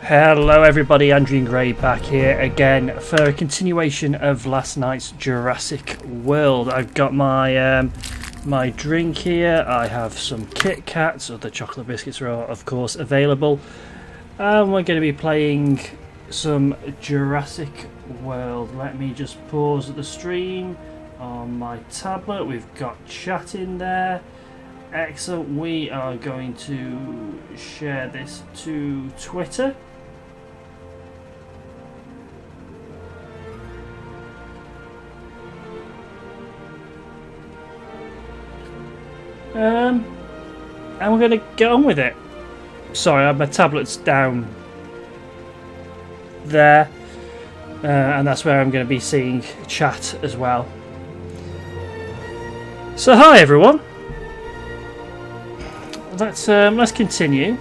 Hello everybody, Andrew Gray back here again for a continuation of last night's Jurassic World. I've got my my drink here, I have some Kit Kats, or the chocolate biscuits are of course available, and we're going to be playing some Jurassic World. Let me just pause the stream on my tablet. We've got chat in there. Excellent. We are going to share this to Twitter. And we're going to get on with it. Sorry, my tablet's down there, and that's where I'm going to be seeing chat as well. So hi everyone. Let's continue,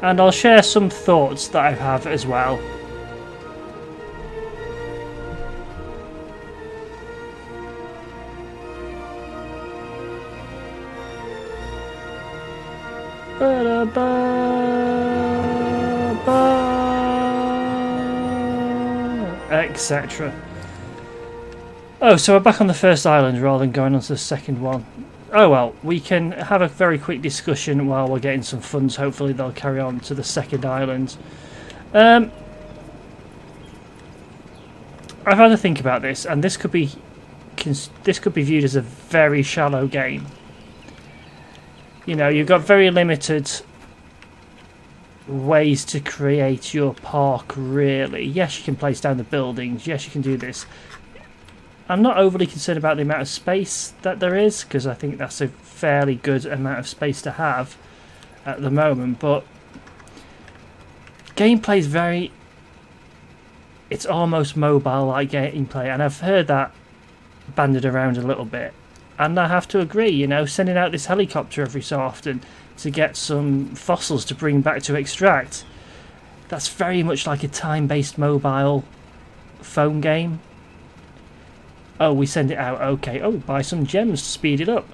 and I'll share some thoughts that I have as well. Etc. Oh, so we're back on the first island rather than going on to the second one. Oh well, we can have a very quick discussion while we're getting some funds. Hopefully they'll carry on to the second island. I've had to think about this, and this could be viewed as a very shallow game. You know, you've got very limited ways to create your park, really. Yes, you can place down the buildings. Yes, you can do this. I'm not overly concerned about the amount of space that there is, because I think that's a fairly good amount of space to have at the moment, but gameplay is very... it's almost mobile-like gameplay, and I've heard that banded around a little bit. And I have to agree, you know, sending out this helicopter every so often to get some fossils to bring back to extract, that's very much like a time-based mobile phone game. Oh, we send it out, okay. Oh, buy some gems to speed it up.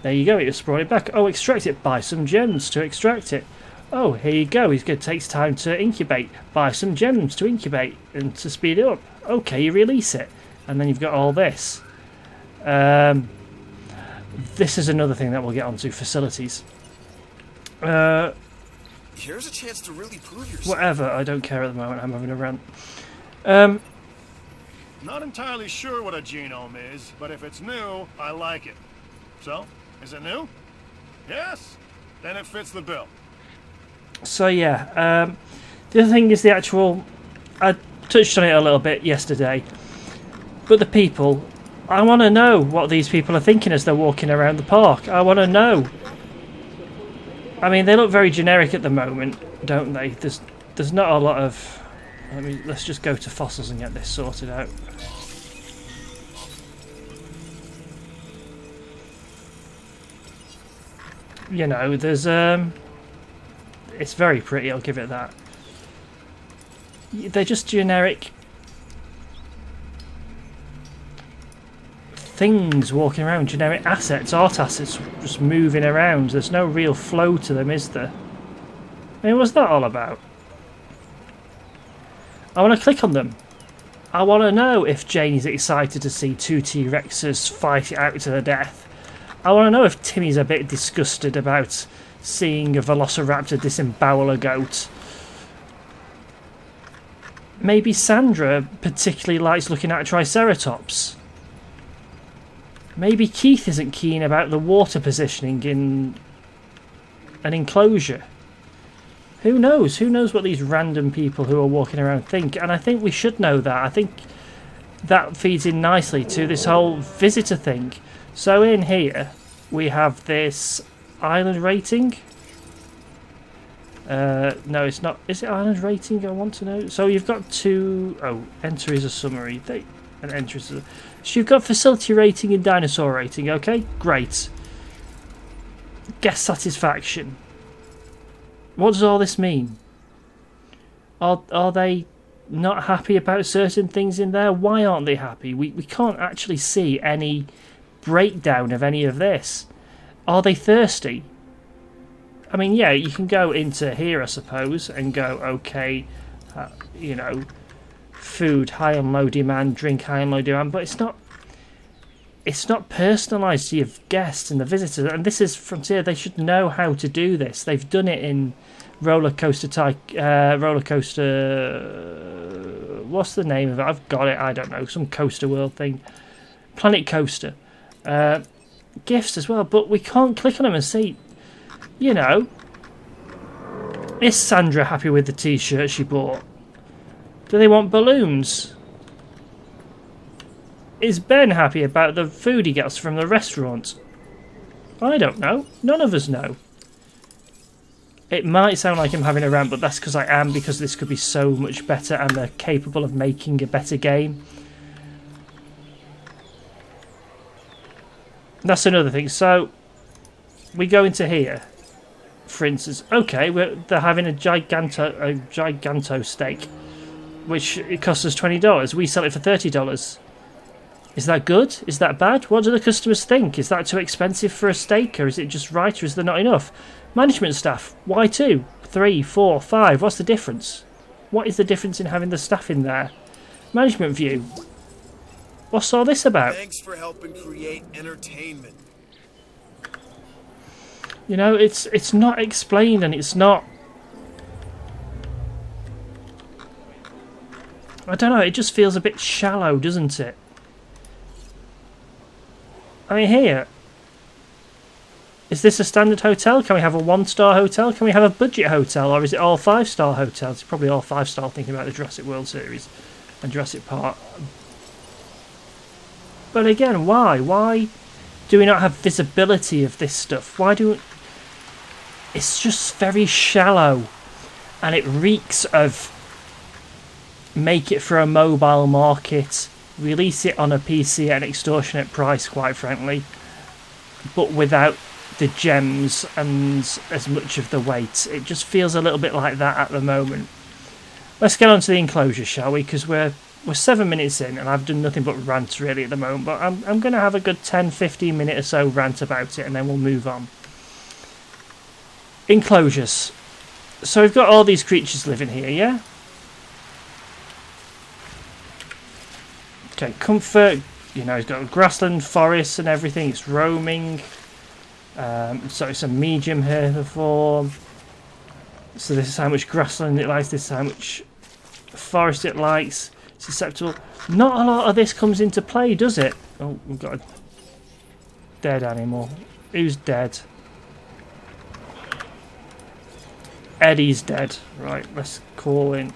There you go, it just brought it back. Oh, extract it, buy some gems to extract it. Oh, here you go, it takes time to incubate. Buy some gems to incubate and to speed it up. Okay, you release it. And then you've got all this. This is another thing that we'll get onto, facilities. Here's a chance to really prove yourself. Whatever, I don't care at the moment, I'm having a rant. Not entirely sure what a genome is, but if it's new, I like it. So, is it new? Yes? Then it fits the bill. So yeah, the other thing is the actual... I touched on it a little bit yesterday, but the people... I want to know what these people are thinking as they're walking around the park. I want to know. I mean, they look very generic at the moment, don't they? There's not a lot of... let's just go to fossils and get this sorted out. You know, there's it's very pretty, I'll give it that. They're just generic things walking around, generic assets, art assets just moving around. There's no real flow to them, is there? I mean, what's that all about? I want to click on them. I want to know if Janie's excited to see two T-Rexes fight it out to the death. I want to know if Timmy's a bit disgusted about seeing a Velociraptor disembowel a goat. Maybe Sandra particularly likes looking at a Triceratops. Maybe Keith isn't keen about the water positioning in an enclosure. Who knows? Who knows what these random people who are walking around think? And I think we should know that. I think that feeds in nicely to this whole visitor thing. So in here, we have this island rating. No, it's not. Is it island rating? I want to know. So you've got two... oh, enter is a summary. And enter is a... So you've got facility rating and dinosaur rating, okay? Great. Guest satisfaction. What does all this mean? Are they not happy about certain things in there? Why aren't they happy? We can't actually see any breakdown of any of this. Are they thirsty? I mean, yeah, you can go into here, I suppose, and go, okay, you know, food high and low demand, drink high and low demand, but it's not personalised to your guests and the visitors. And this is Frontier. They should know how to do this. They've done it in roller coaster. What's the name of it? I've got it. I don't know. Some Coaster World thing. Planet Coaster. Gifts as well, but we can't click on them and see. You know, is Sandra happy with the T-shirt she bought? Do they want balloons? Is Ben happy about the food he gets from the restaurant? I don't know. None of us know. It might sound like I'm having a rant, but that's because I am, because this could be so much better and they're capable of making a better game. That's another thing. So, we go into here. For instance, okay, they're having a giganto steak, which it costs us $20. We sell it for $30. Is that good? Is that bad? What do the customers think? Is that too expensive for a steak, or is it just right, or is there not enough? Management staff, why 2, 3, 4, 5? What's the difference? What is the difference in having the staff in there? Management view. What's all this about? Thanks for helping create entertainment. You know, it's not explained, and it's not. I don't know. It just feels a bit shallow, doesn't it? I mean, here. Is this a standard hotel? Can we have a 1-star hotel? Can we have a budget hotel? Or is it all 5-star hotels? It's probably all 5-star, thinking about the Jurassic World series and Jurassic Park. But again, why? Why do we not have visibility of this stuff? Why do... It's just very shallow. And it reeks of... Make it for a mobile market. Release it on a PC at an extortionate price, quite frankly. But without the gems and as much of the weight. It just feels a little bit like that at the moment. Let's get on to the enclosure, shall we? Because we're 7 minutes in and I've done nothing but rant really at the moment. But I'm going to have a good 10-15 minute or so rant about it and then we'll move on. Enclosures. So we've got all these creatures living here, yeah? Okay, comfort. You know, it's got grassland, forests and everything. It's roaming. So it's a medium herbivore. So this is how much grassland it likes. This is how much forest it likes. It's susceptible. Not a lot of this comes into play, does it? Oh, we've got a dead animal. Who's dead? Eddie's dead. Right, let's call in.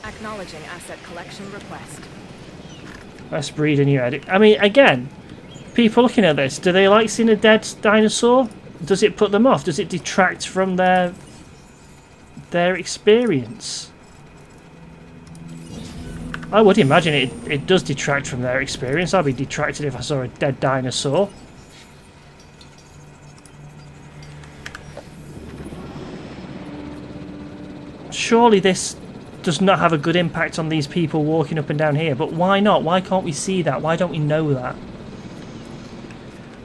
Acknowledging asset collection request. Let's breed a new Eddie. I mean, again, people looking at this, do they like seeing a dead dinosaur? Does it put them off? Does it detract from their experience? I would imagine it does detract from their experience. I'd be detracted if I saw a dead dinosaur. Surely this does not have a good impact on these people walking up and down here, but why not? Why can't we see that? Why don't we know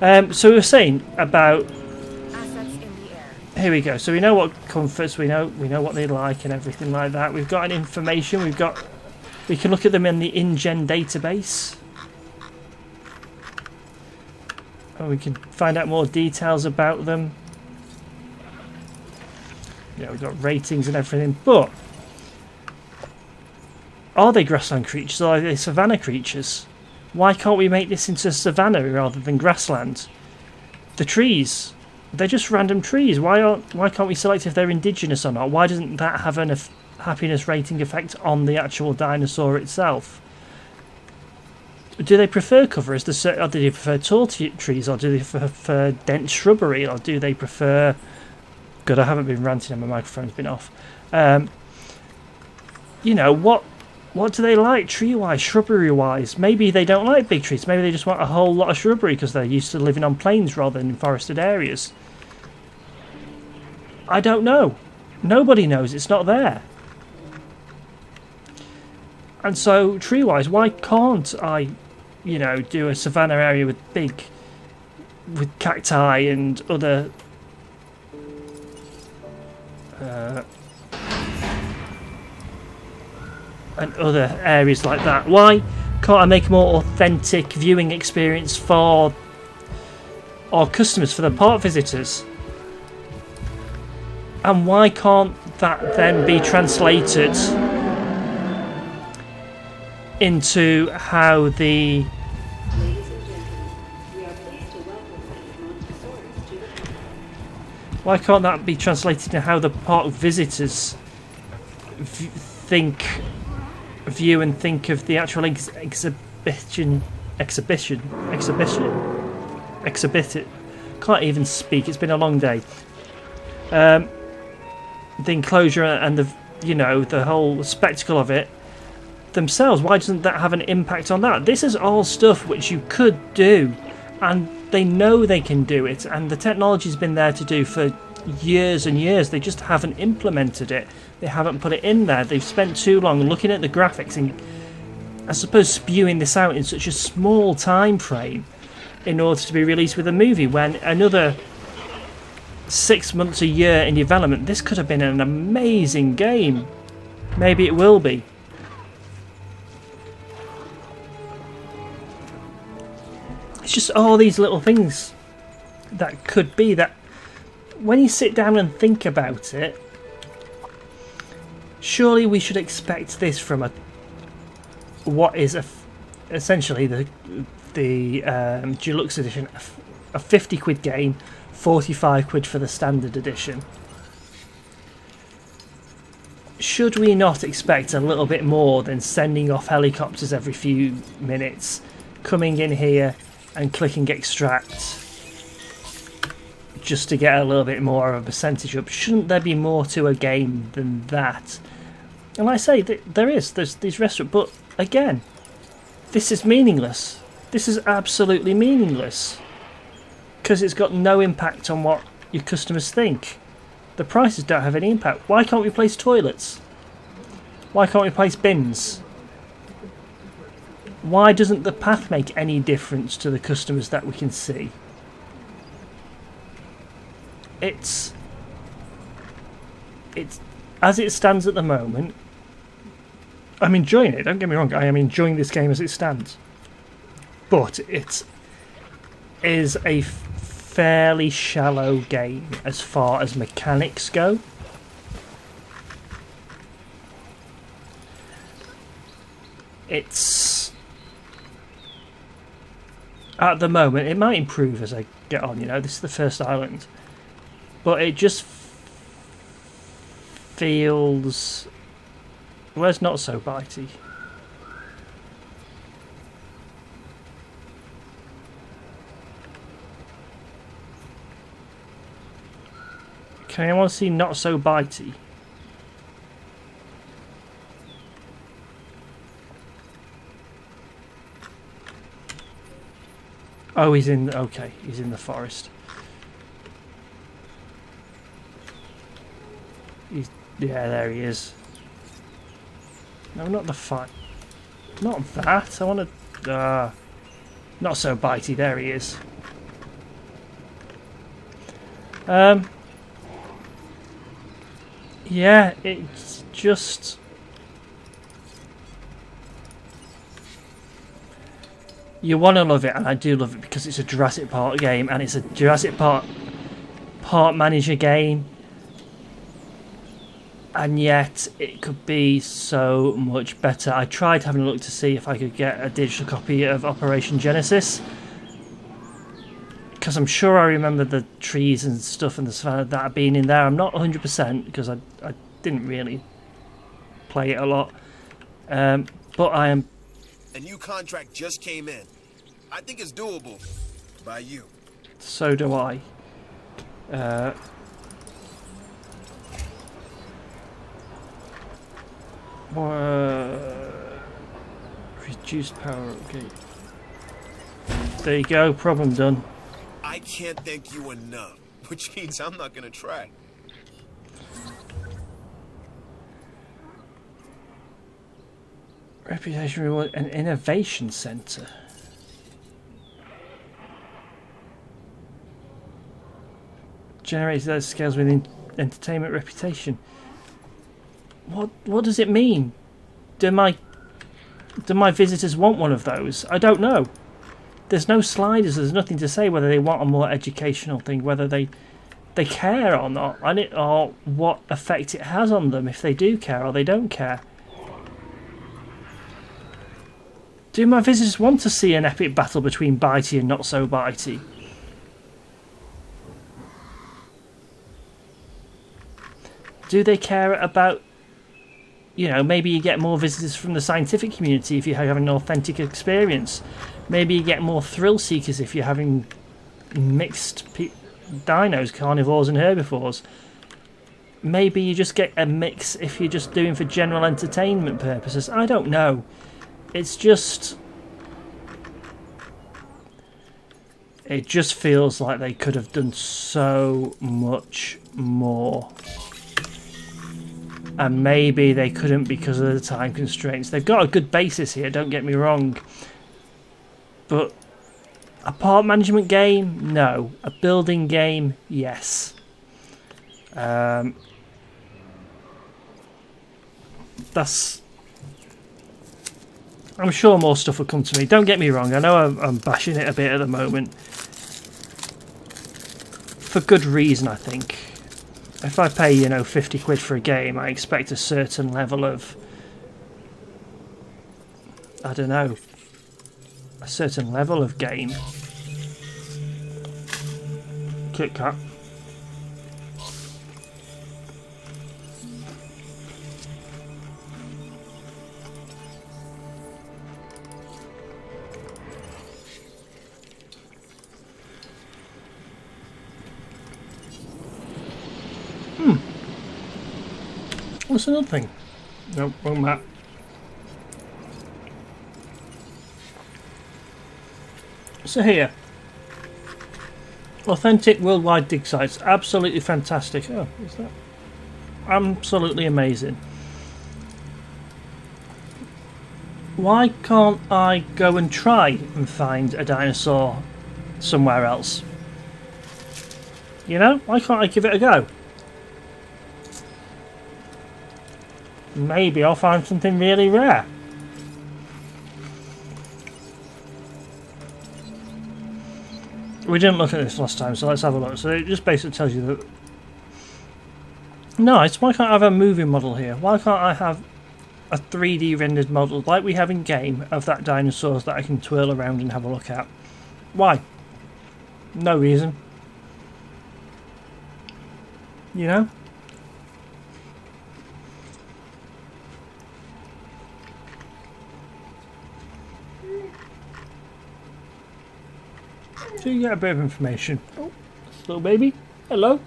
that? So we were saying about Assets in the air. here we go. So we know what comforts, we know what they like and everything like that. We've got an information. We can look at them in the InGen database, and we can find out more details about them. Yeah, we've got ratings and everything, but are they grassland creatures or are they savannah creatures? Why can't we make this into savannah rather than grassland? The trees, they're just random trees. Why can't we select if they're indigenous or not? Why doesn't that have an happiness rating effect on the actual dinosaur itself? Do they prefer cover? Or do they prefer tall trees, or do they prefer dense shrubbery, or do they prefer... Good, I haven't been ranting and my microphone's been off. You know, what do they like tree-wise, shrubbery-wise? Maybe they don't like big trees. Maybe they just want a whole lot of shrubbery because they're used to living on plains rather than in forested areas. I don't know. Nobody knows. It's not there. And so, tree-wise, why can't I, you know, do a savannah area with cacti and other and other areas like that. Why can't I make a more authentic viewing experience for our customers, for the park visitors? And why can't that then be translated into how the why can't that be translated into how the park visitors view and think of the actual exhibition? Can't even speak. It's been a long day. The enclosure and the whole spectacle of it themselves. Why doesn't that have an impact on that? This is all stuff which you could do, and they know they can do it, and the technology's been there to do for years and years. They just haven't implemented it. They haven't put it in there. They've spent too long looking at the graphics and, I suppose, spewing this out in such a small time frame in order to be released with a movie, when another 6 months, a year in development, this could have been an amazing game. Maybe it will be. It's just all these little things that could be, that when you sit down and think about it, surely we should expect this from what is essentially the deluxe edition, a 50 quid game, 45 quid for the standard edition. Should we not expect a little bit more than sending off helicopters every few minutes, coming in here and clicking extract just to get a little bit more of a percentage up? Shouldn't there be more to a game than that? And I say that there's these restaurants, but again, this is meaningless. This is absolutely meaningless, because it's got no impact on what your customers think. The prices don't have any impact. Why can't we place toilets? Why can't we place bins? Why doesn't the path make any difference to the customers that we can see? It's as it stands at the moment. I'm enjoying it, don't get me wrong, I am enjoying this game as it stands. But it is a fairly shallow game as far as mechanics go. It's, at the moment, it might improve as I get on, this is the first island. But it just feels, well, it's not so bitey. Okay, I want to see not so bitey. Oh, he's in the forest. Yeah, there he is. No, not the fight. Not that. I want to. Not so bitey. There he is. Yeah, it's just. You want to love it, and I do love it because it's a Jurassic Park game, and it's a Jurassic Park manager game. And yet, it could be so much better. I tried having a look to see if I could get a digital copy of Operation Genesis, because I'm sure I remember the trees and stuff and the savannah that being in there. I'm not 100% because I didn't really play it a lot. But I am. A new contract just came in. I think it's doable. By you. So do I. Reduced power, okay. There you go, problem done. I can't thank you enough, which means I'm not gonna try. Reputation reward, an innovation center. Generates those skills within entertainment reputation. What does it mean? Do my visitors want one of those? I don't know. There's no sliders. There's nothing to say whether they want a more educational thing, whether they care or not, or what effect it has on them if they do care or they don't care. Do my visitors want to see an epic battle between Bitey and not so Bitey? Do they care about, maybe you get more visitors from the scientific community if you're having an authentic experience. Maybe you get more thrill seekers if you're having mixed dinos, carnivores and herbivores. Maybe you just get a mix if you're just doing for general entertainment purposes. I don't know. It's just... It just feels like they could have done so much more. And maybe they couldn't because of the time constraints. They've got a good basis here, don't get me wrong. But a park management game? No. A building game? Yes. That's... I'm sure more stuff will come to me. Don't get me wrong, I know I'm bashing it a bit at the moment. For good reason, I think. If I pay, £50 for a game, I expect a certain level of... I don't know. A certain level of game. Kit Kat. What's another thing? Nope, wrong map. So here. Authentic worldwide dig sites. Absolutely fantastic. Oh, what's that? Absolutely amazing. Why can't I go and try and find a dinosaur somewhere else? Why can't I give it a go? Maybe I'll find something really rare. We didn't look at this last time, so let's have a look. So it just basically tells you that... Nice, why can't I have a moving model here? Why can't I have a 3D rendered model like we have in game of that dinosaurs that I can twirl around and have a look at? Why? No reason. So you get a bit of information. Oh, little baby. Hello.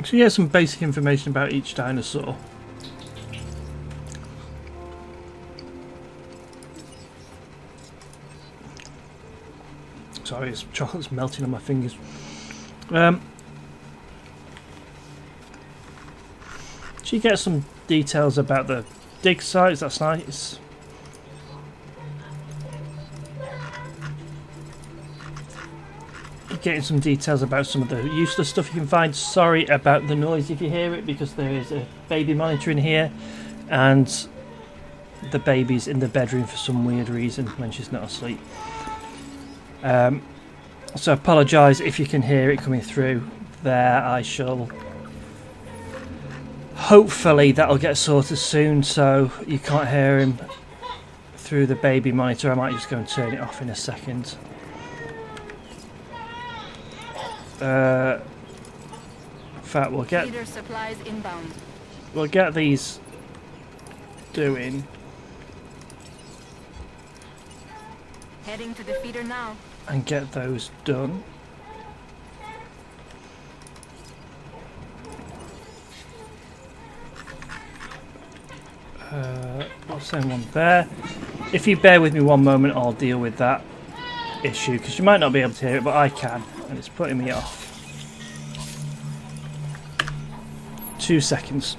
So you get some basic information about each dinosaur. Sorry, it's chocolate's melting on my fingers. So you get some details about the dig sites, that's nice. You're getting some details about some of the useless stuff you can find. Sorry about the noise if you hear it, because there is a baby monitor in here and the baby's in the bedroom for some weird reason when she's not asleep. So I apologise if you can hear it coming through there. I shall... Hopefully that'll get sorted soon so you can't hear him through the baby monitor. I might just go and turn it off in a second. In fact, we'll get supplies inbound. We'll get these doing. Heading to the feeder now. And get those done. I'll send one there. If you bear with me one moment, I'll deal with that issue, because you might not be able to hear it, but I can, and it's putting me off. 2 seconds.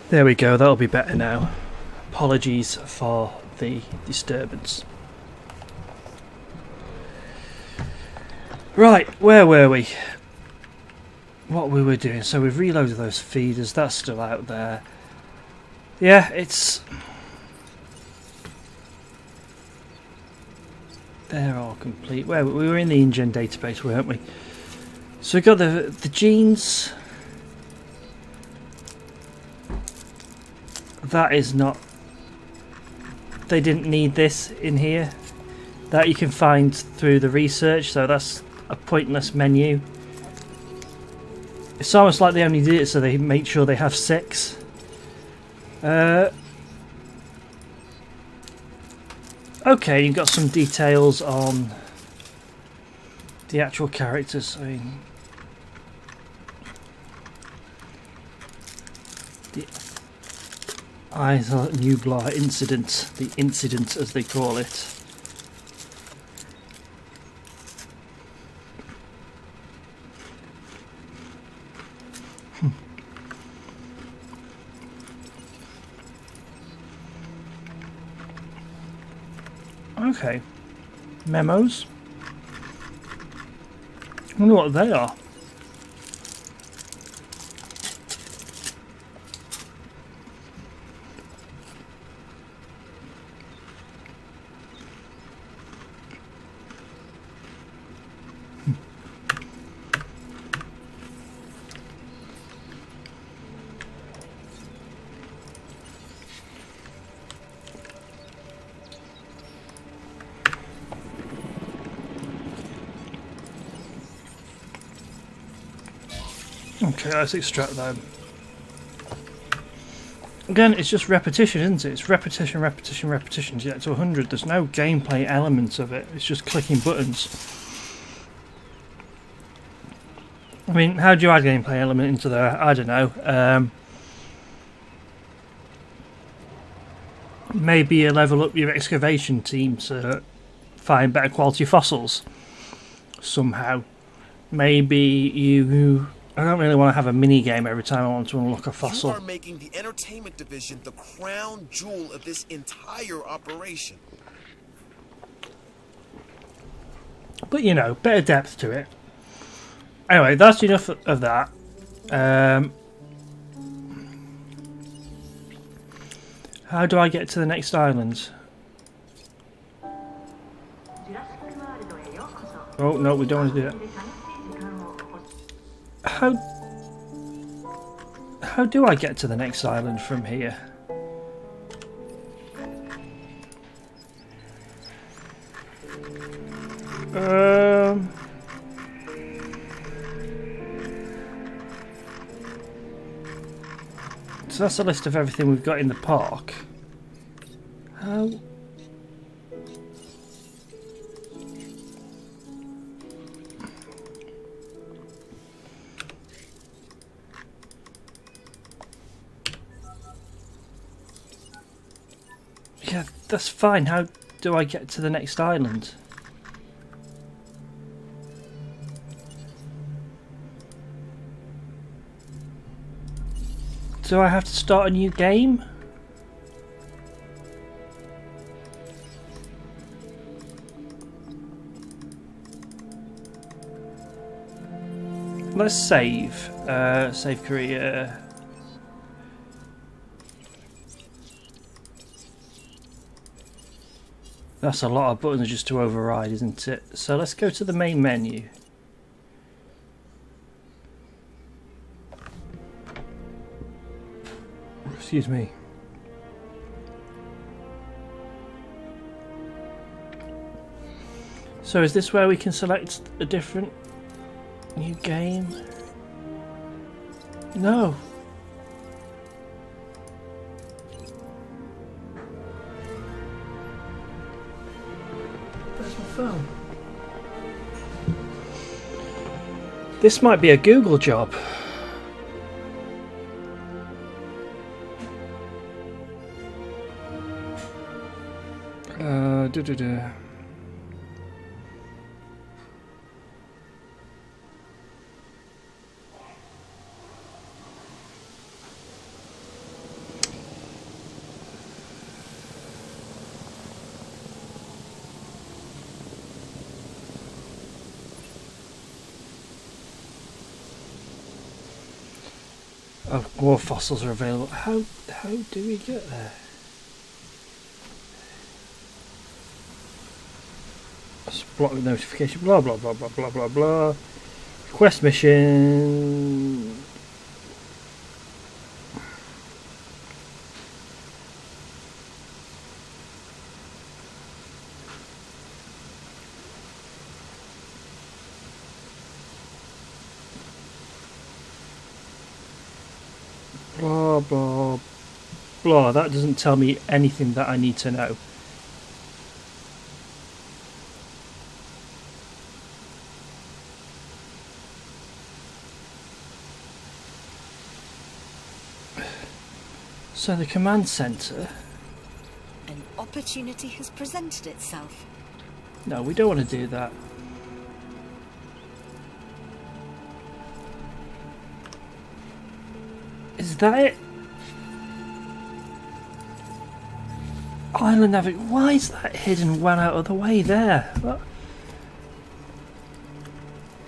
There we go, that'll be better now. Apologies for the disturbance. Right, where were we? What we were doing. So we've reloaded those feeders, that's still out there. Yeah, it's... They're all complete. Where we were in the InGen database, weren't we? So we've got the genes. That is not... They didn't need this in here. That you can find through the research, so that's a pointless menu. It's almost like they only did it so they make sure they have 6. Okay, you've got some details on the actual characters. I mean, the Isla Nublar incident, the incident as they call it. Okay, memos. I wonder what they are. Okay, let's extract them. Again, it's just repetition, isn't it? It's repetition, repetition, repetition to get to 100. There's no gameplay element of it. It's just clicking buttons. I mean, how do you add gameplay element into there? I don't know. Maybe you level up your excavation team to find better quality fossils somehow. Maybe you... I don't really want to have a mini game every time I want to unlock a fossil. You are making the entertainment division the crown jewel of this entire operation. But you know, better depth to it. Anyway, that's enough of that. How do I get to the next island? Oh no, we don't want to do that. How do I get to the next island from here? So that's a list of everything we've got in the park. How? Yeah, that's fine. How do I get to the next island? Do I have to start a new game? Let's save. Save career. That's a lot of buttons just to override, isn't it? So let's go to the main menu. Excuse me. So is this where we can select a different new game? No. Where's my phone? This might be a Google job. Oh, more fossils are available. How do we get there? Block with notification. Blah blah blah blah blah blah blah. Quest mission. Blah blah blah. That doesn't tell me anything that I need to know. So the command center. An opportunity has presented itself. No, we don't want to do that. Is that it? Island navigation. Why is that hidden well out of the way there? What?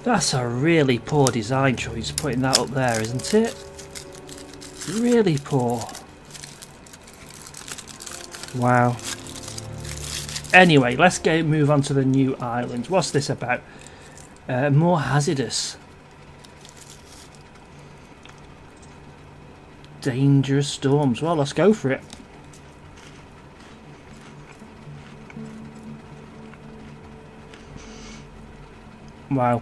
That's a really poor design choice, putting that up there, isn't it? Really poor. Wow. Anyway, let's move on to the new island. What's this about? More hazardous. Dangerous storms. Well, let's go for it. Wow.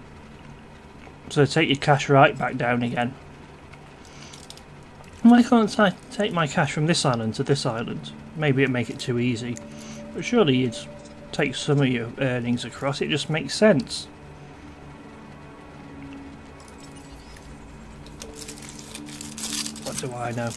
So take your cash right back down again. Why can't I take my cash from this island to this island? Maybe it'd make it too easy. But surely you'd take some of your earnings across. It just makes sense. What do I know?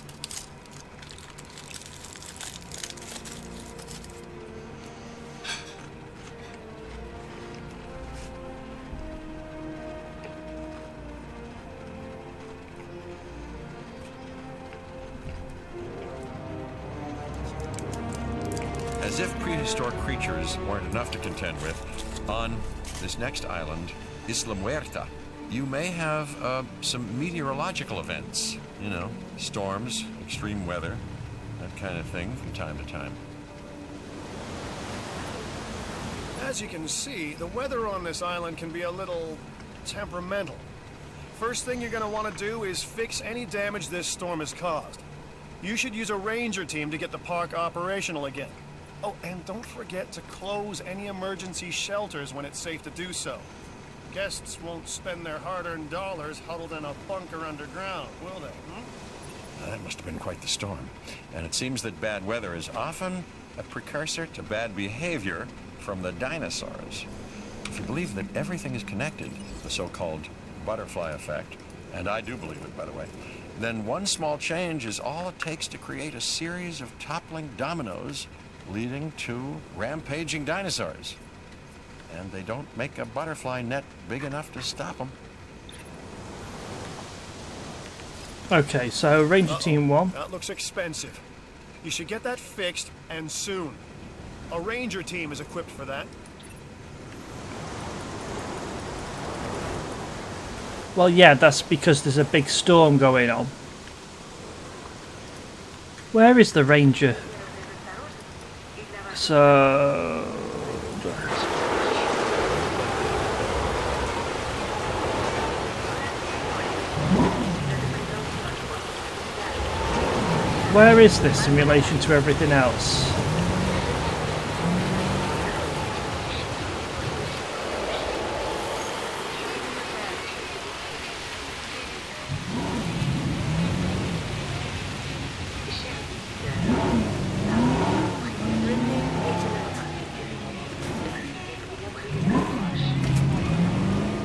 As if prehistoric creatures weren't enough to contend with, on this next island, Isla Muerta, you may have some meteorological events. You know, storms, extreme weather, that kind of thing from time to time. As you can see, the weather on this island can be a little temperamental. First thing you're going to want to do is fix any damage this storm has caused. You should use a ranger team to get the park operational again. Oh, and don't forget to close any emergency shelters when it's safe to do so. Guests won't spend their hard-earned dollars huddled in a bunker underground, will they? That must have been quite the storm. And it seems that bad weather is often a precursor to bad behavior from the dinosaurs. If you believe that everything is connected, the so-called butterfly effect, and I do believe it, by the way, then one small change is all it takes to create a series of toppling dominoes leading to rampaging dinosaurs. And they don't make a butterfly net big enough to stop them. Okay, so Ranger Team 1. That looks expensive. You should get that fixed, and soon. A ranger team is equipped for that. Well, yeah, that's because there's a big storm going on. Where is the Ranger? So... where is this in relation to everything else?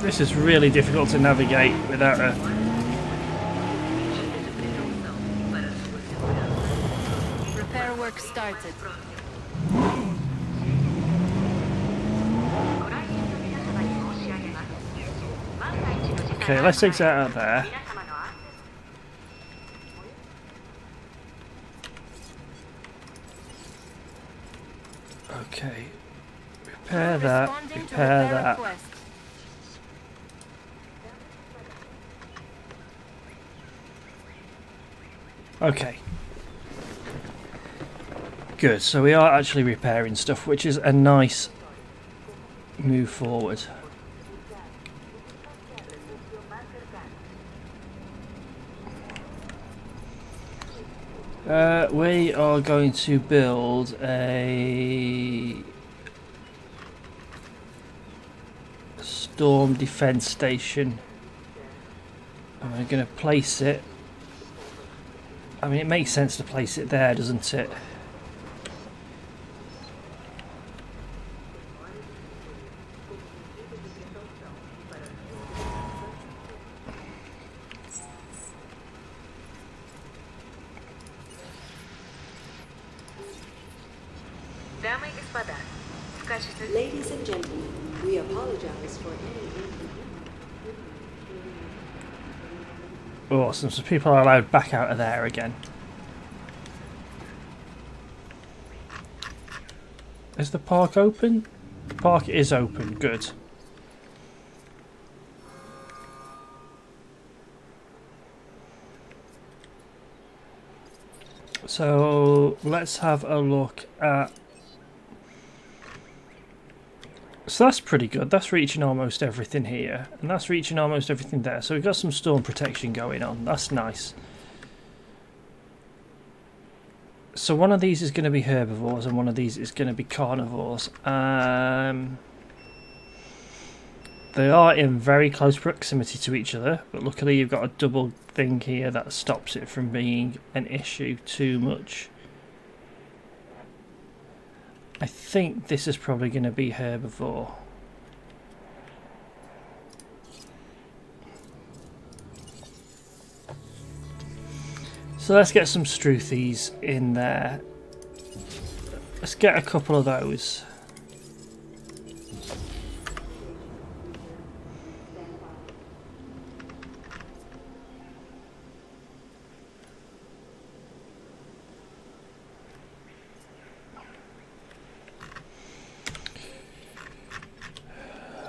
This is really difficult to navigate without a... Repair work started. Okay, let's exit out of there. Okay. Repair that, Responding to repair repair that. request. Okay. Good, so we are actually repairing stuff, which is a nice move forward. We are going to build a storm defense station. And we're going to place it. I mean, it makes sense to place it there, doesn't it? Ladies and gentlemen, we apologize for any inconvenience. Awesome, so people are allowed back out of there again. Is the park open? The park is open, good. So let's have a look at... So that's pretty good. That's reaching almost everything here. And that's reaching almost everything there. So we've got some storm protection going on. That's nice. So one of these is going to be herbivores and one of these is going to be carnivores. They are in very close proximity to each other. But luckily you've got a double thing here that stops it from being an issue too much. I think this is probably going to be herbivore. So let's get some Struthies in there. Let's get a couple of those.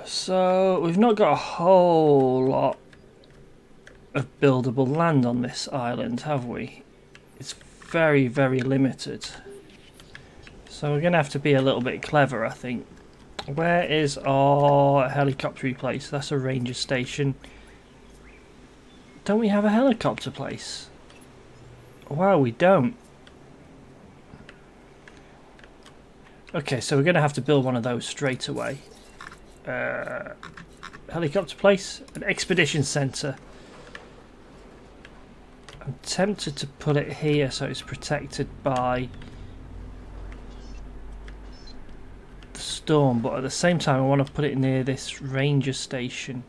So we've not got a whole lot of buildable land on this island, have we? It's very, very limited. So we're going to have to be a little bit clever, I think. Where is our helicopter place? That's a ranger station. Don't we have a helicopter place? Wow, we don't. Okay, so we're going to have to build one of those straight away. Helicopter place, an expedition centre. I'm tempted to put it here so it's protected by the storm, but at the same time I want to put it near this ranger station.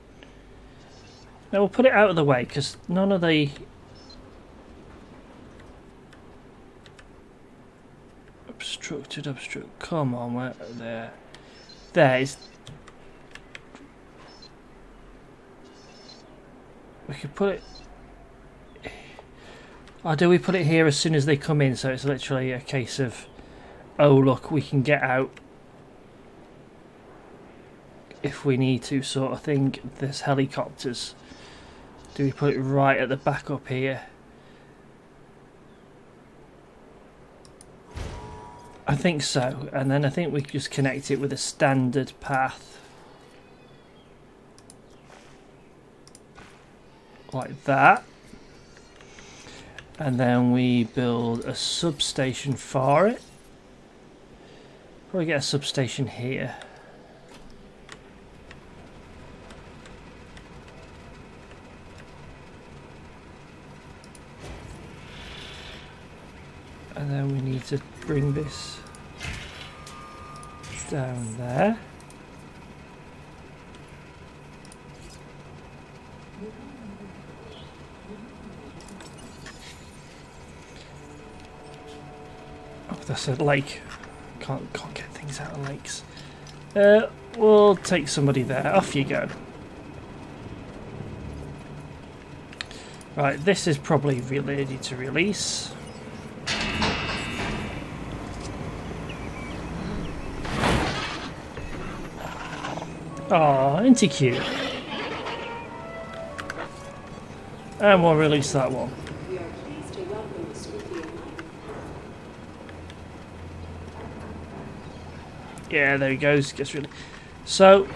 Now we'll put it out of the way because none of the obstructed. Come on, where there? There is. We could put it... Or do we put it here as soon as they come in, so it's literally a case of, oh look, we can get out if we need to, sort of thing. There's helicopters. Do we put it right at the back up here? I think so, and then I think we just connect it with a standard path. Like that, and then we build a substation for it. Probably get a substation here. And then we need to bring this down there. That's a lake. Can't get things out of lakes. We'll take somebody there. Off you go. Right, this is probably ready to release. Oh, isn't he cute? And we'll release that one. We are pleased to welcome Yeah, there he goes. Gets rid of... So...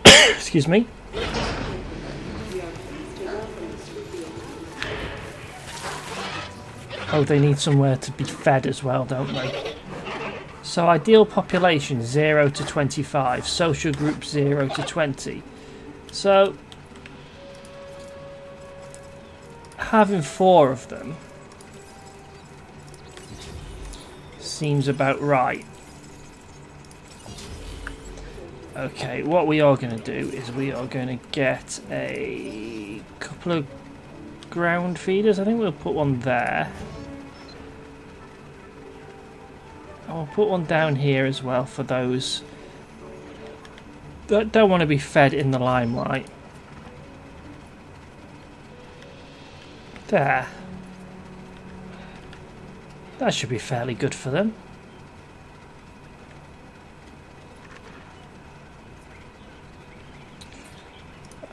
Excuse me. Oh, they need somewhere to be fed as well, don't they? So ideal population 0 to 25, social group 0 to 20. So having 4 of them seems about right. Okay, what we are going to do is we are going to get a couple of ground feeders. I think we'll put one there. I'll put one down here as well for those that don't want to be fed in the limelight. There. That should be fairly good for them.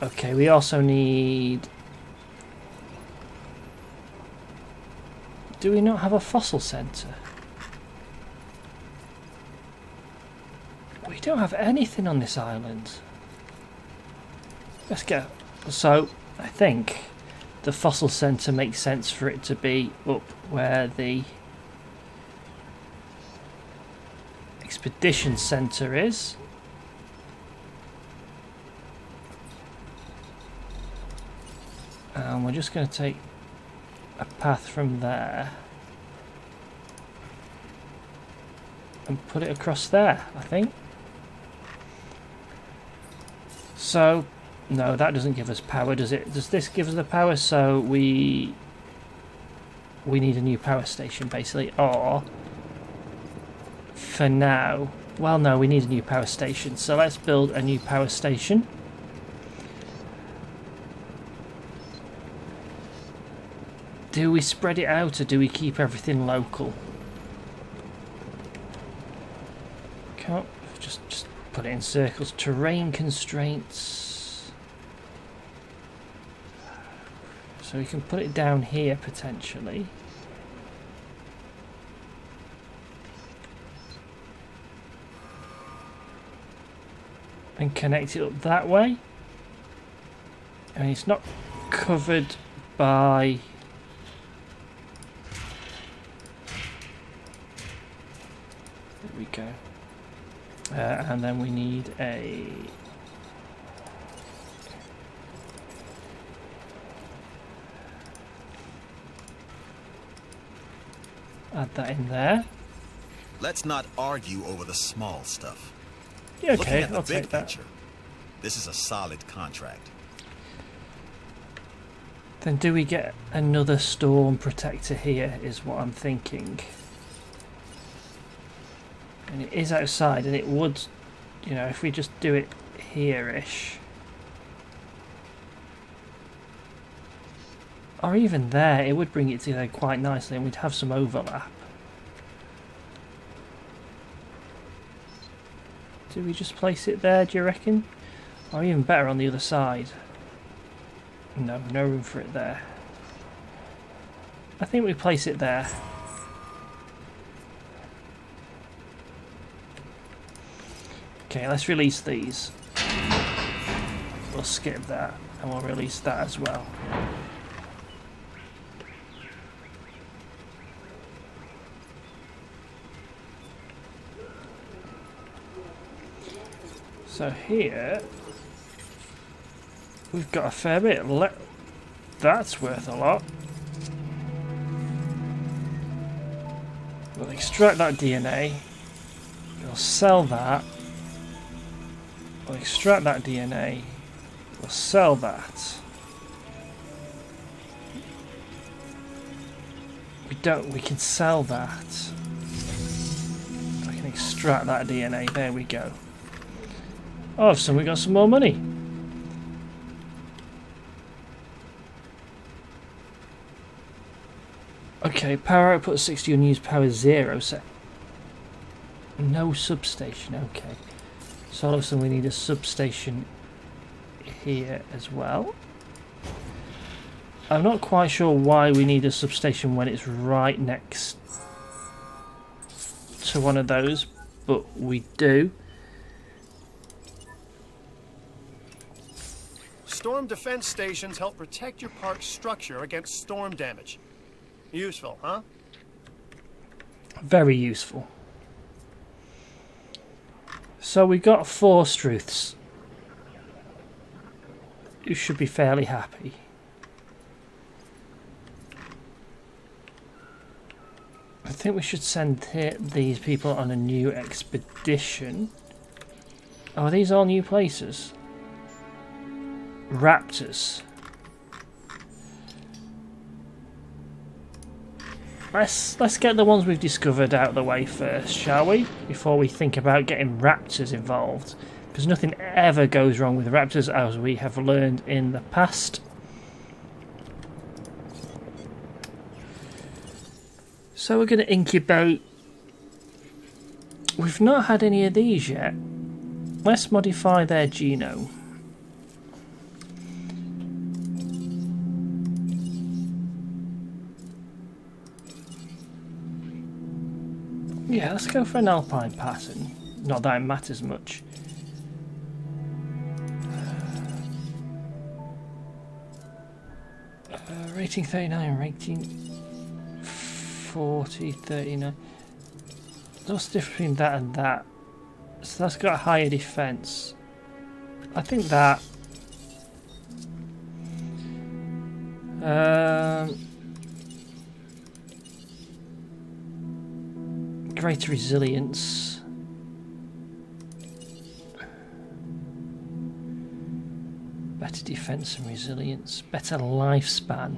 Okay, we also need... Do we not have a fossil centre? We don't have anything on this island. Let's go. So, I think the fossil centre makes sense for it to be up where the expedition centre is. And we're just going to take a path from there and put it across there, I think. So, no, that doesn't give us power, does it? Does this give us the power? So we need a new power station, basically. Or, for now, well, no, we need a new power station. So let's build a new power station. Do we spread it out or do we keep everything local? Can't just put it in circles. Terrain constraints. So we can put it down here potentially. And connect it up that way. I mean, it's not covered by... There we go. And then we need a... Add that in there. Let's not argue over the small stuff. Yeah, okay, Looking at the I'll big take that. picture, this is a solid contract. Then do we get another storm protector here is what I'm thinking. And it is outside and it would, you know, if we just do it here-ish. Or even there, it would bring it together quite nicely and we'd have some overlap. Do we just place it there, do you reckon? Or even better on the other side? No, no room for it there. I think we place it there. Okay, let's release these. We'll skip that and we'll release that as well. So here we've got a fair bit. That's worth a lot. We'll extract that DNA. We'll sell that. We'll extract that DNA. We'll sell that. We can sell that. I can extract that DNA. There we go. Oh, so we got some more money. Okay, power output 60, unused power 0. So no substation. Okay. So all of a sudden we need a substation here as well. I'm not quite sure why we need a substation when it's right next to one of those, but we do. Storm defense stations help protect your park's structure against storm damage. Useful, huh? Very useful. So we got 4 Struths. You should be fairly happy. I think we should send these people on a new expedition. Oh, are these all new places? Raptors. Let's get the ones we've discovered out of the way first, shall we? Before we think about getting raptors involved. Because nothing ever goes wrong with raptors, as we have learned in the past. So we're going to incubate. We've not had any of these yet. Let's modify their genome. Yeah, let's go for an alpine pattern. Not that it matters much. Rating 39, rating 40, 39. What's the difference between that and that? So that's got a higher defense. I think that. Greater resilience. Better defense and resilience. Better lifespan.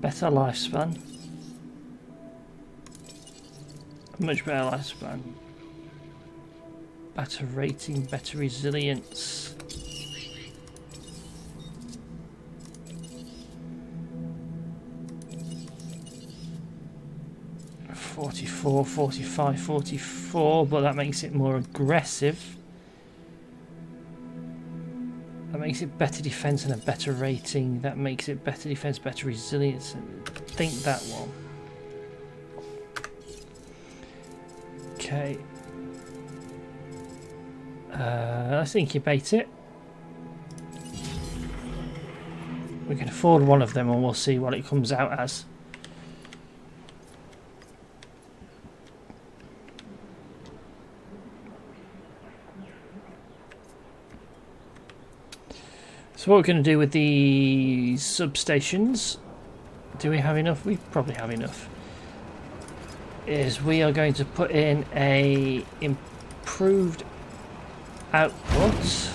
Better lifespan. Much better lifespan. Better rating, better resilience. 44, 45, 44, but that makes it more aggressive. That makes it better defense and a better rating. That makes it better defense, better resilience. I think that one. Okay. Let's incubate it. We can afford one of them and we'll see what it comes out as. So what we're going to do with the substations, do we have enough? We probably have enough. Is we are going to put in a improved output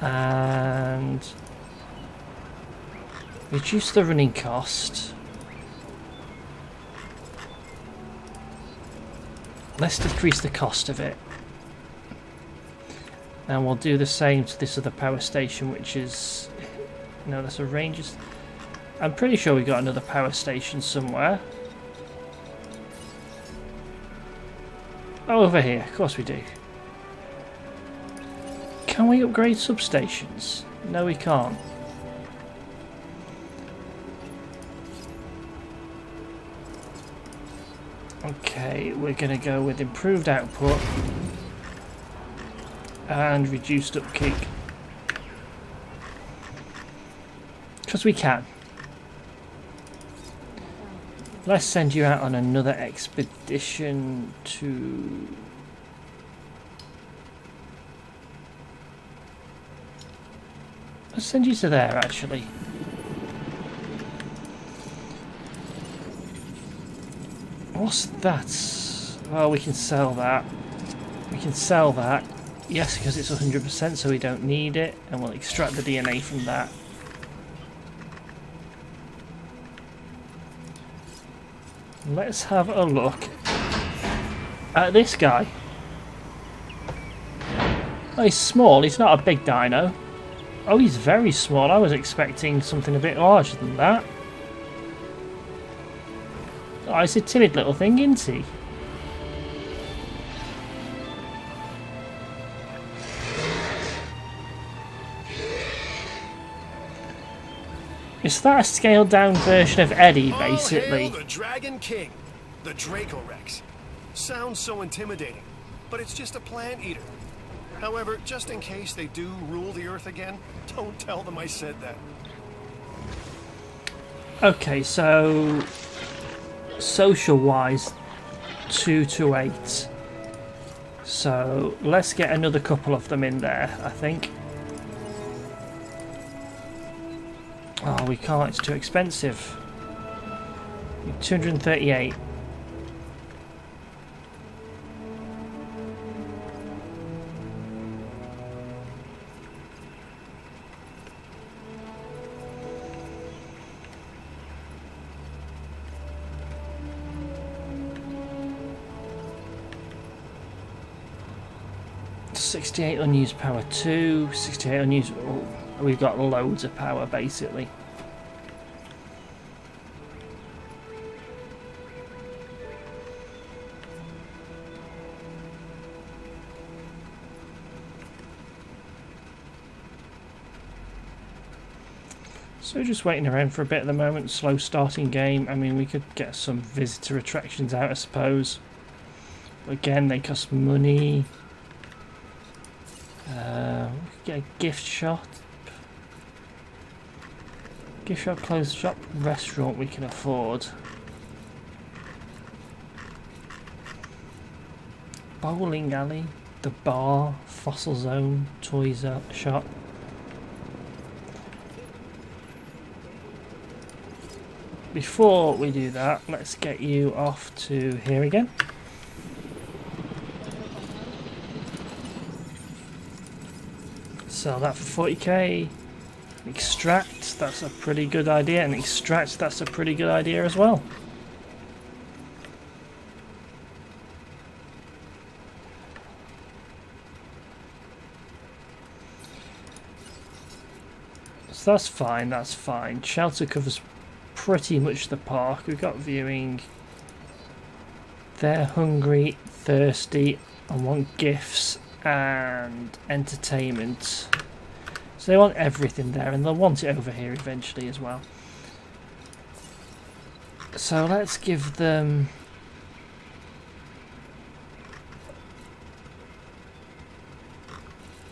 and reduce the running cost. Let's decrease the cost of it. And we'll do the same to this other power station, which is... No, that's a Rangers. I'm pretty sure we got another power station somewhere. Oh, over here. Of course we do. Can we upgrade substations? No, we can't. Okay, we're going to go with improved output. And reduced upkeep. Because we can. Let's send you out on another expedition to... Let's send you to there, actually. What's that? Well, we can sell that. We can sell that. Yes, because it's 100%, so we don't need it, and we'll extract the DNA from that. Let's have a look at this guy. Oh, he's small, he's not a big dino. Oh, he's very small. I was expecting something a bit larger than that. Oh, he's a timid little thing, isn't he? Is that a scaled down version of Eddie, All basically? hail the Dragon King, the Dracorex. Sounds so intimidating, but it's just a plant eater. However, just in case they do rule the Earth again, don't tell them I said that. Okay, so social-wise, 2 to 8. So let's get another couple of them in there, I think. Oh, we can't, it's too expensive. 238. $68 unused power 2, 68 unused. Oh, we've got loads of power basically. So we're just waiting around for a bit at the moment. Slow starting game. I mean, we could get some visitor attractions out, I suppose. But again, they cost money. We could get a gift shop. Gift shop, clothes shop, restaurant we can afford. Bowling alley, the bar, fossil zone, toys shop. Before we do that, let's get you off to here again. Sell that for 40k. Extract, that's a pretty good idea. And extract, that's a pretty good idea as well. So that's fine, that's fine. Shelter covers pretty much the park. We've got viewing. They're hungry, thirsty, and want gifts and entertainment. So they want everything there, and they'll want it over here eventually as well. So let's give them...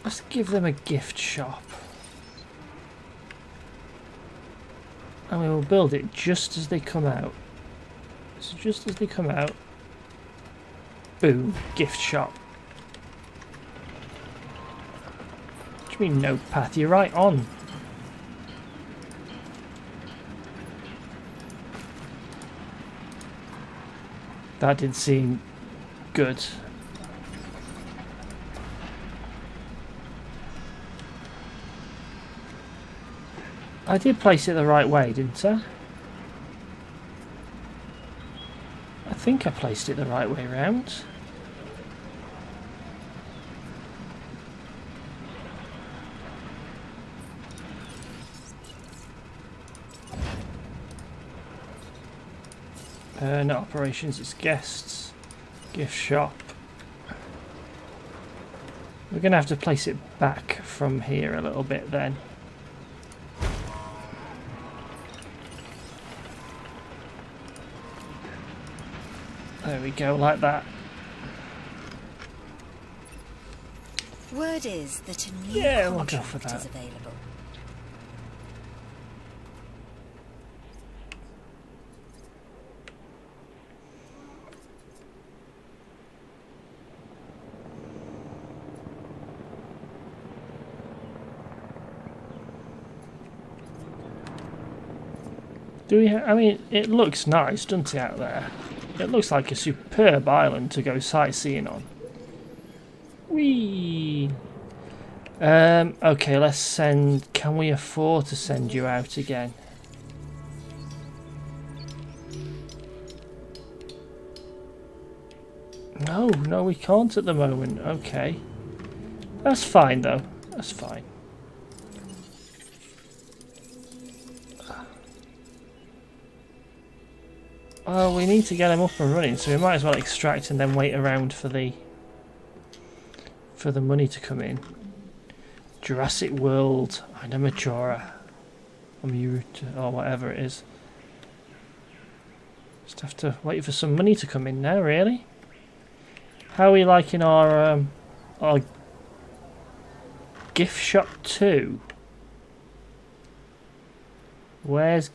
let's give them a gift shop. And we will build it just as they come out. So just as they come out, boom, gift shop. What do you mean no path? You're right on. That did seem good. I did place it the right way, didn't I? I think I placed it the right way round. Not operations, it's guests. Gift shop. We're going to have to place it back from here a little bit then. There we go, like that. Word is that a new We'll go for contract that. is available. Do we? I mean, it looks nice, doesn't it, out there? It looks like a superb island to go sightseeing on. Whee! Okay, let's send... can we afford to send you out again? No, we can't at the moment. Okay. That's fine, though. That's fine. Well, we need to get them up and running, so we might as well extract and then wait around for the money to come in. Jurassic World, I'm a Majora. or whatever it is. Just have to wait for some money to come in now, really. How are we liking our gift shop 2? Where's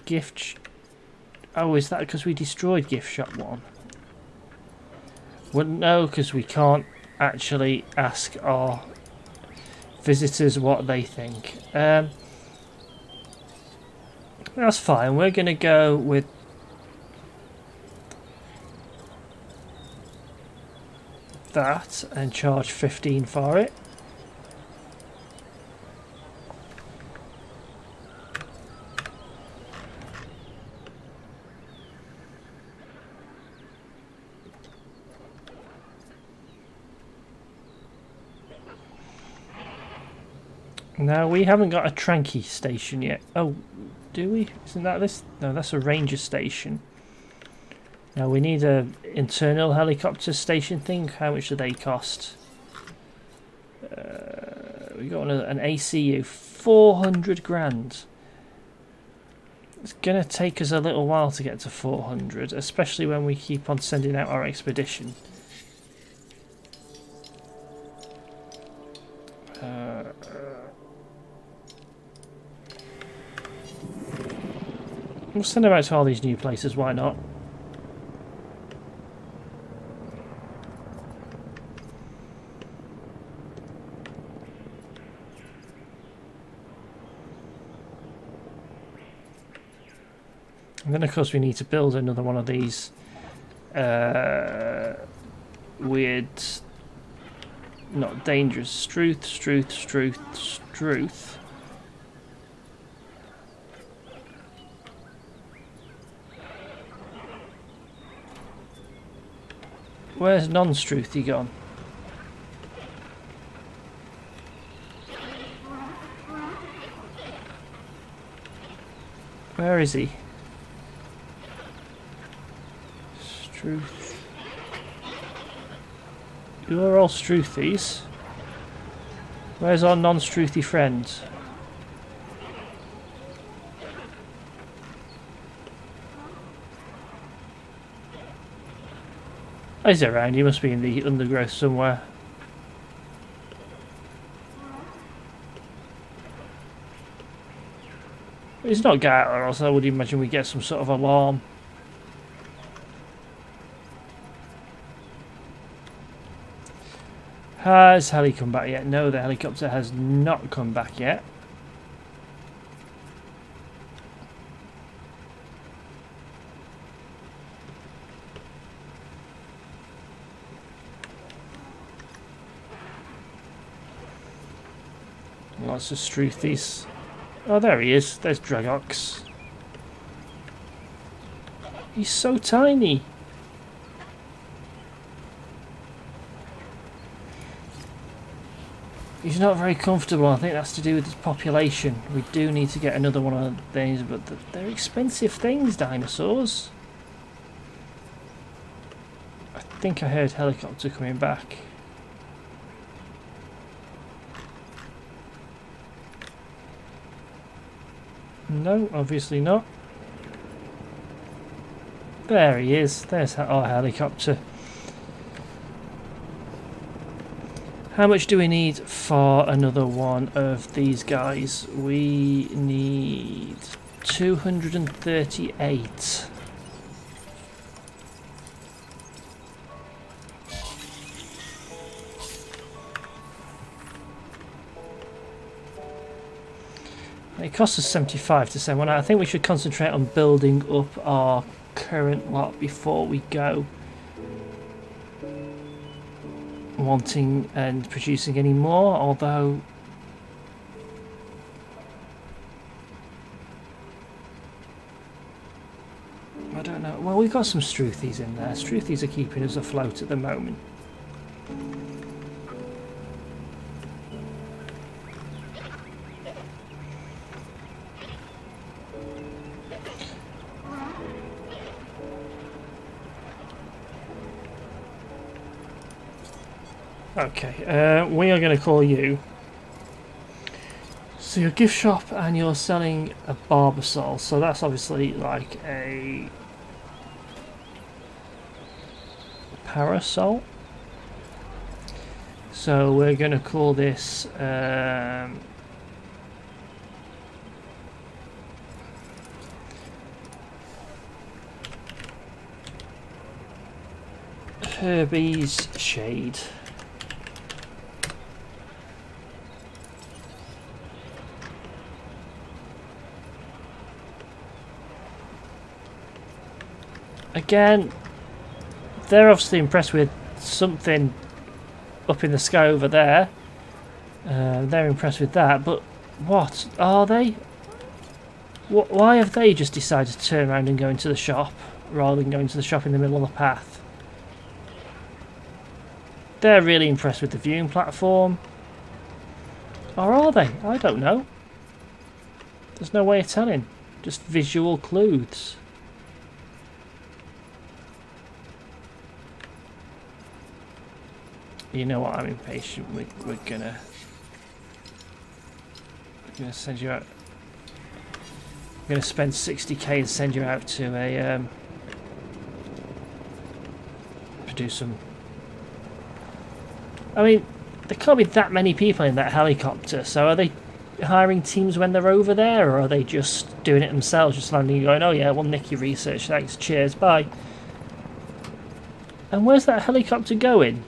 oh, is that because we destroyed gift shop 1? Well, no, because we can't actually ask our visitors what they think. That's fine. We're going to go with that and charge 15 for it. Now, we haven't got a Tranky station yet. Oh, do we? Isn't that this? No, that's a Ranger station. Now, we need a internal helicopter station thing. How much do they cost? We got an ACU. 400 grand. It's going to take us a little while to get to 400, especially when we keep on sending out our expedition. We'll send them out to all these new places, why not? And then of course we need to build another one of these weird, not dangerous, Struth. Where's non-Struthy gone? Where is he? Struth. You're all Struthies. Where's our non-Struthy friends? Oh, he's around. He must be in the undergrowth somewhere. He's not got, or else I would imagine we get some sort of alarm. Has Heli come back yet? No, the helicopter has not come back yet. Lots of Struthies. Oh, there he is. There's Dragox. He's so tiny. He's not very comfortable. I think that's to do with his population. We do need to get another one of these, but they're expensive things, dinosaurs. I think I heard helicopter coming back. No, obviously not. There he is. There's our helicopter. How much do we need for another one of these guys? We need 238. It costs us 75 to send one out. I think we should concentrate on building up our current lot before we go wanting and producing any more, although I don't know. Well, we've got some Struthies in there. Struthies are keeping us afloat at the moment. Okay, we are going to call you So your gift shop and you're selling a barbasol, so that's obviously like a parasol. So we're going to call this Herbie's Shade. Again, they're obviously impressed with something up in the sky over there. They're impressed with that, but what are they? Why have they just decided to turn around and go into the shop rather than going to the shop in the middle of the path? They're really impressed with the viewing platform. Or are they? I don't know. There's no way of telling. Just visual clues. You know what? I'm impatient. We're gonna send you out. I'm gonna spend 60k and send you out to a produce some. I mean, there can't be that many people in that helicopter. So are they hiring teams when they're over there, or are they just doing it themselves, just landing and going, "Oh yeah, we'll nick your research. Thanks. Cheers. Bye." And where's that helicopter going?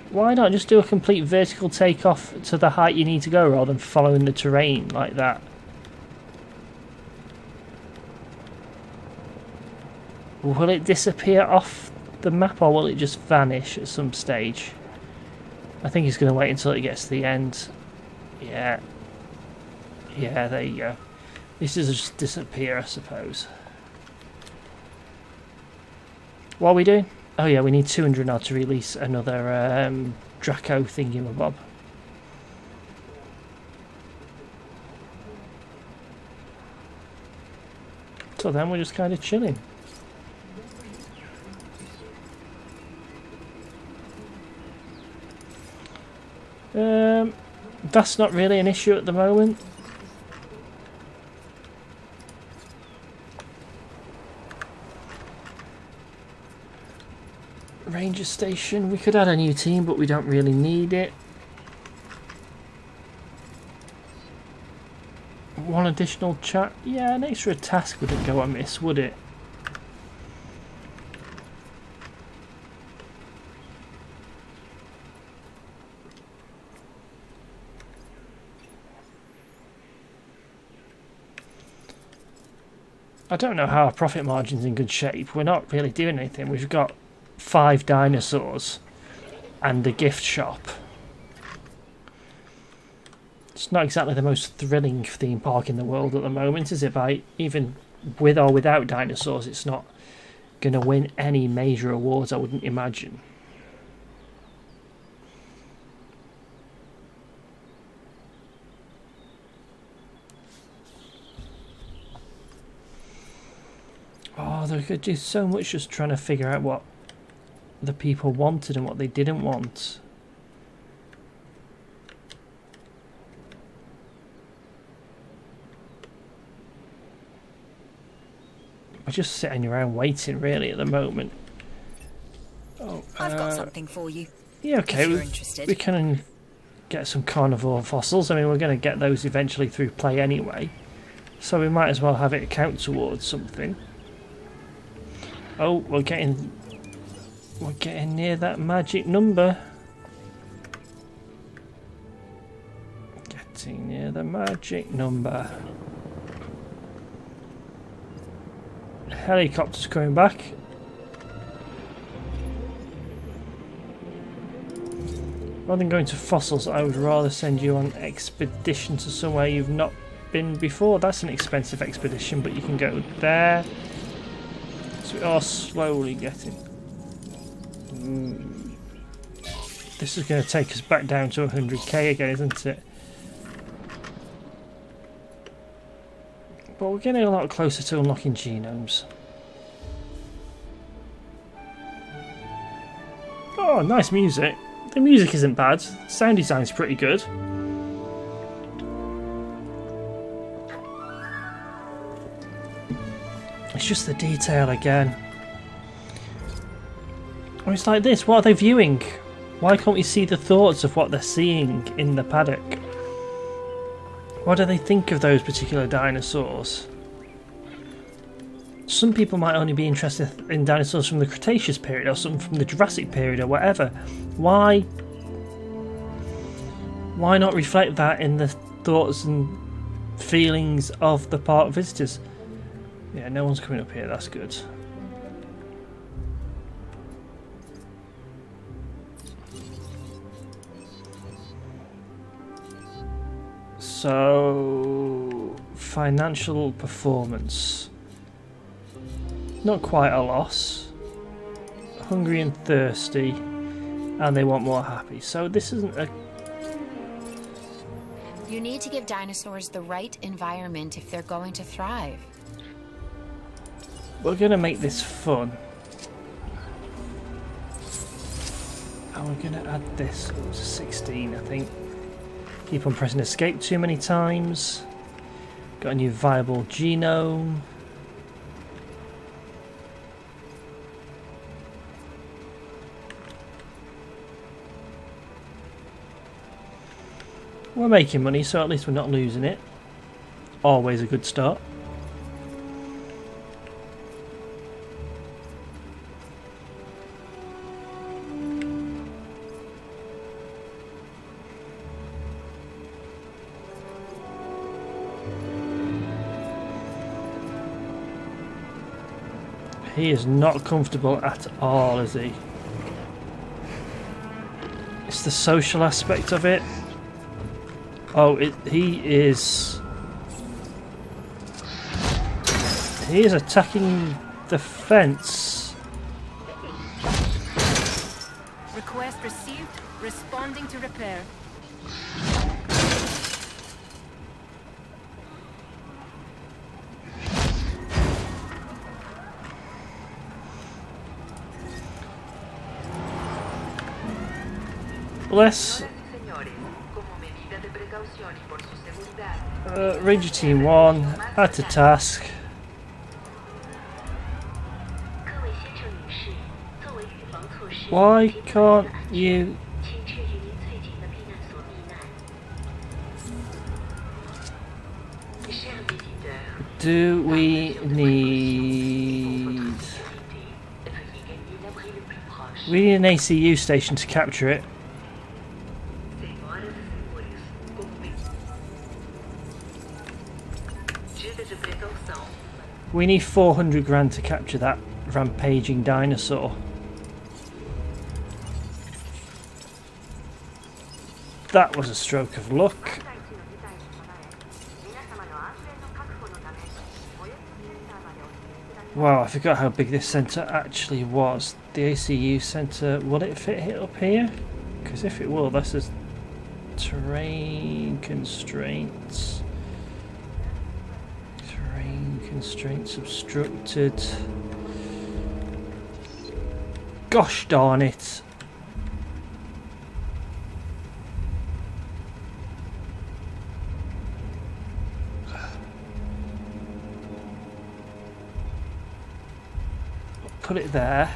Why not just do a complete vertical takeoff to the height you need to go rather than following the terrain like that? Will it disappear off the map or will it just vanish at some stage? I think he's going to wait until it gets to the end. Yeah. Yeah, there you go. This is just disappear, I suppose. What are we doing? Oh yeah, we need 200 now to release another Draco thingamabob. So then we're just kind of chilling. That's not really an issue at the moment. Ranger station. We could add a new team, but we don't really need it. One additional chat. Yeah, an extra task wouldn't go amiss, would it? I don't know how our profit margin's in good shape. We're not really doing anything. We've got 5 dinosaurs and a gift shop. It's not exactly the most thrilling theme park in the world at the moment, is it? Even with or without dinosaurs, it's not going to win any major awards, I wouldn't imagine. Oh, they could do so much just trying to figure out what the people wanted and what they didn't want. We're just sitting around waiting really at the moment. Oh, I've got something for you. Yeah, okay. If you're interested. We can get some carnivore fossils. I mean, we're going to get those eventually through play anyway. So we might as well have it count towards something. Oh, we're getting near that magic number. Getting near the magic number. Helicopter's coming back. Rather than going to fossils, I would rather send you on expedition to somewhere you've not been before. That's an expensive expedition, but you can go there. So we are slowly getting. This is going to take us back down to 100k again, isn't it? But we're getting a lot closer to unlocking genomes. Oh, nice music. The music isn't bad. Sound design's pretty good. It's just the detail again. Oh, it's like this. What are they viewing? Why can't we see the thoughts of what they're seeing in the paddock? What do they think of those particular dinosaurs? Some people might only be interested in dinosaurs from the Cretaceous period or some from the Jurassic period or whatever. Why not reflect that in the thoughts and feelings of the park visitors? Yeah, no one's coming up here, that's good. So, financial performance. Not quite a loss. Hungry and thirsty, and they want more happy. So this isn't a... You need to give dinosaurs the right environment if they're going to thrive. We're going to make this fun. And we're going to add this up to 16, I think. Keep on pressing escape too many times. Got a new viable genome. We're making money, so at least we're not losing it. Always a good start. He is not comfortable at all, is he? It's the social aspect of it. Oh, he is attacking the fence. Request received. Responding to repair. Let's Ranger Team 1, add to task. Why can't you... Do we need... We need an ACU station to capture it. We need 400 grand to capture that rampaging dinosaur. That was a stroke of luck. Wow, I forgot how big this centre actually was. The ACU centre, will it fit up here? Because if it will, this is terrain constraints. Constraints obstructed. Gosh darn it. Put it there.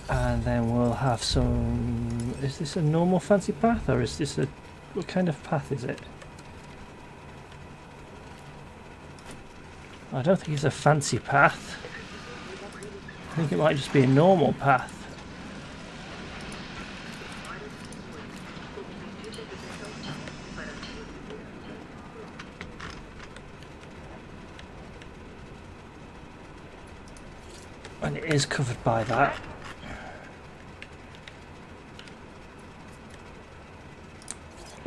And then we'll have some... Is this a normal fancy path or is this a... What kind of path is it? I don't think it's a fancy path. I think it might just be a normal path. And it is covered by that.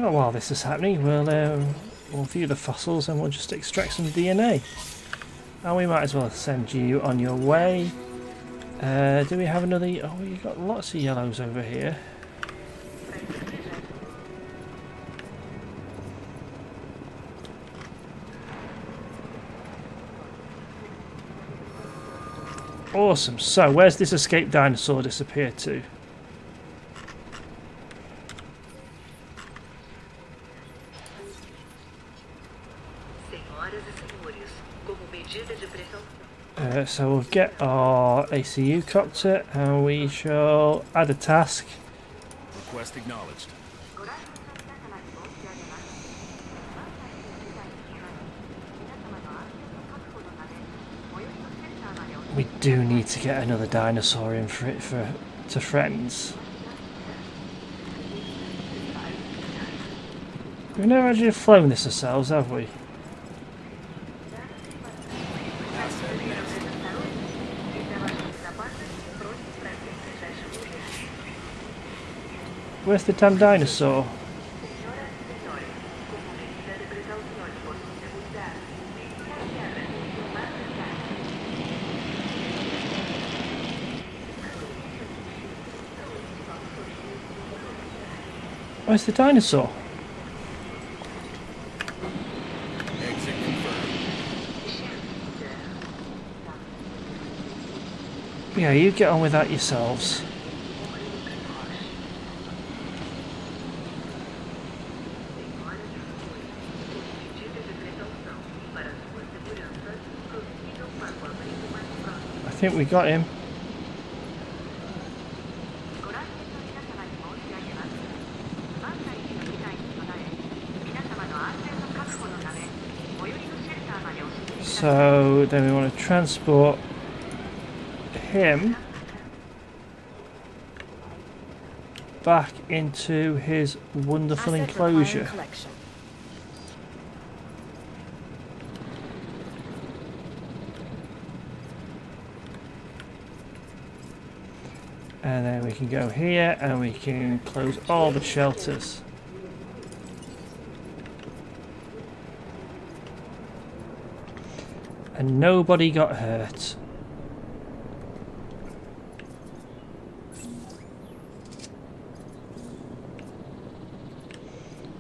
Oh, while this is happening, we'll view the fossils and we'll just extract some DNA. And we might as well send you on your way. Do we have another... Oh, you've got lots of yellows over here. Awesome. So, where's this escaped dinosaur disappeared to? So we'll get our ACU copter and we shall add a task. Request acknowledged. We do need to get another dinosaur in to friends. We've never actually flown this ourselves, have we? Where's the damn dinosaur? Where's the dinosaur? Exit confirmed. Yeah, you get on with that yourselves. I think we got him. So then we want to transport him back into his wonderful enclosure. And then we can go here and we can close all the shelters. And nobody got hurt.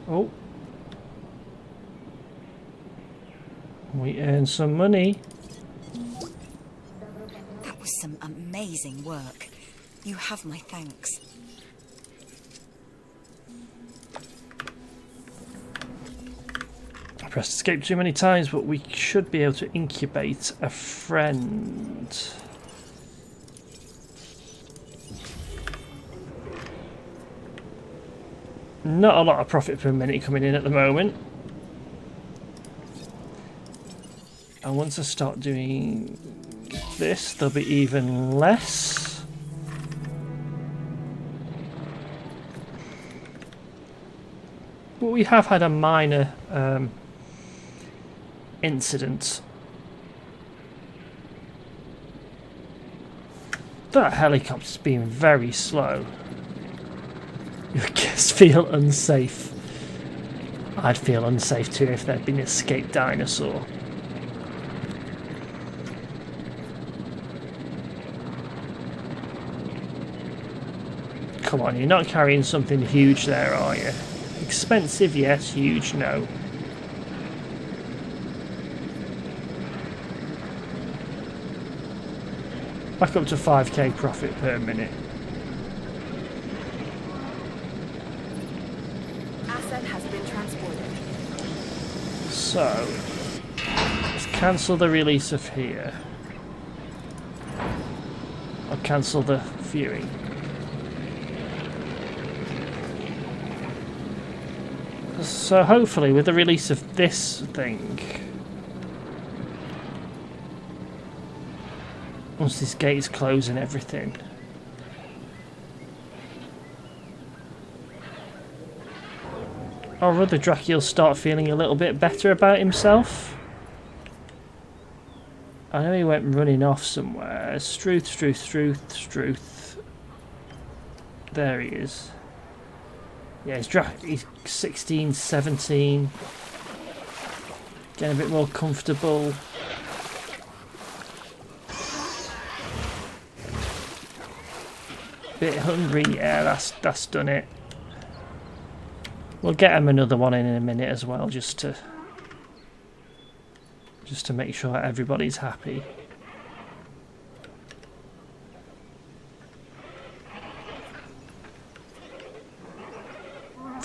Oh. We earned some money. That was some amazing work. You have my thanks. I pressed escape too many times, but we should be able to incubate a friend. Not a lot of profit per minute coming in at the moment. And once I start doing this, there'll be even less. But we have had a minor incident. That helicopter's been very slow. Your guests feel unsafe. I'd feel unsafe too if there'd been an escaped dinosaur. Come on, you're not carrying something huge there, are you? Expensive, yes. Huge, no. Back up to 5k profit per minute. Asset has been transported. So, let's cancel the release of here. I'll cancel the viewing. So hopefully with the release of this thing, once this gate is closed and everything, our other Dracula will start feeling a little bit better about himself. I know he went running off somewhere. Struth. There he is. Yeah, he's 16, 17. Getting a bit more comfortable. Bit hungry, yeah, that's done it. We'll get him another one in a minute as well, just to make sure everybody's happy.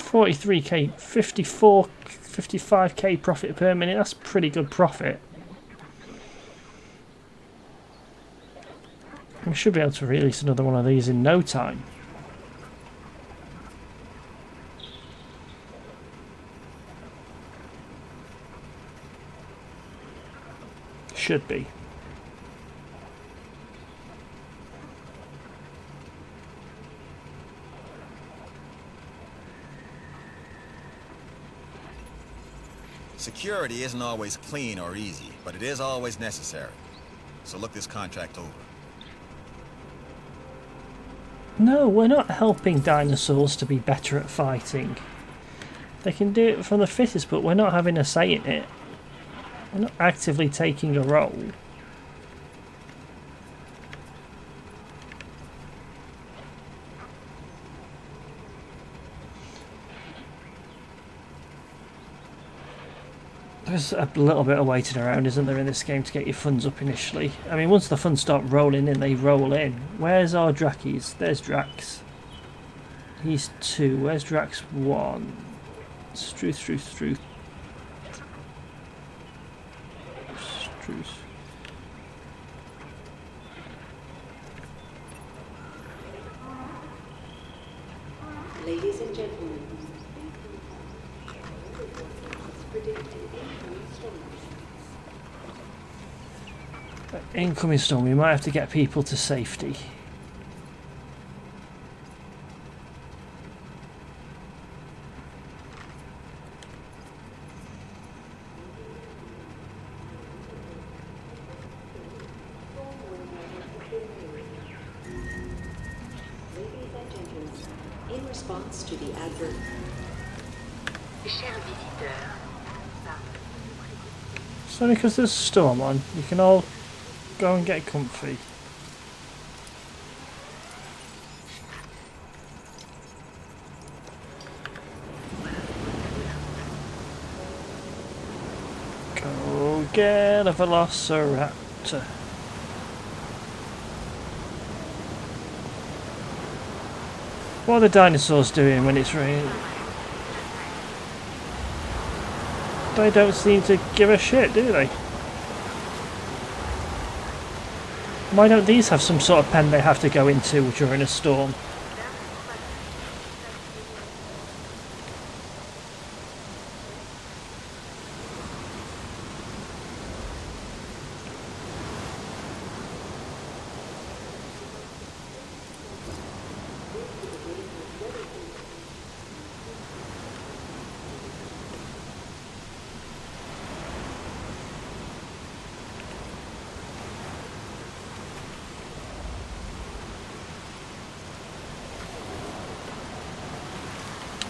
43k, 54, 55k profit per minute. That's pretty good profit. We should be able to release another one of these in no time. Should be. Security isn't always clean or easy, but it is always necessary. So look this contract over. No, we're not helping dinosaurs to be better at fighting. They can do it from the fittest, but we're not having a say in it. We're not actively taking a role. There's a little bit of waiting around, isn't there, in this game to get your funds up initially? I mean, once the funds start rolling in, they roll in. Where's our Drakies? There's Drax. He's 2. Where's Drax 1? Struth. Ladies and gentlemen, predict an Incoming storm. We might have to get people to safety. in response to the advert. It's only because there's a storm on. You can all go and get comfy. Go get a velociraptor. What are the dinosaurs doing when it's raining? They don't seem to give a shit, do they? Why don't these have some sort of pen they have to go into during a storm?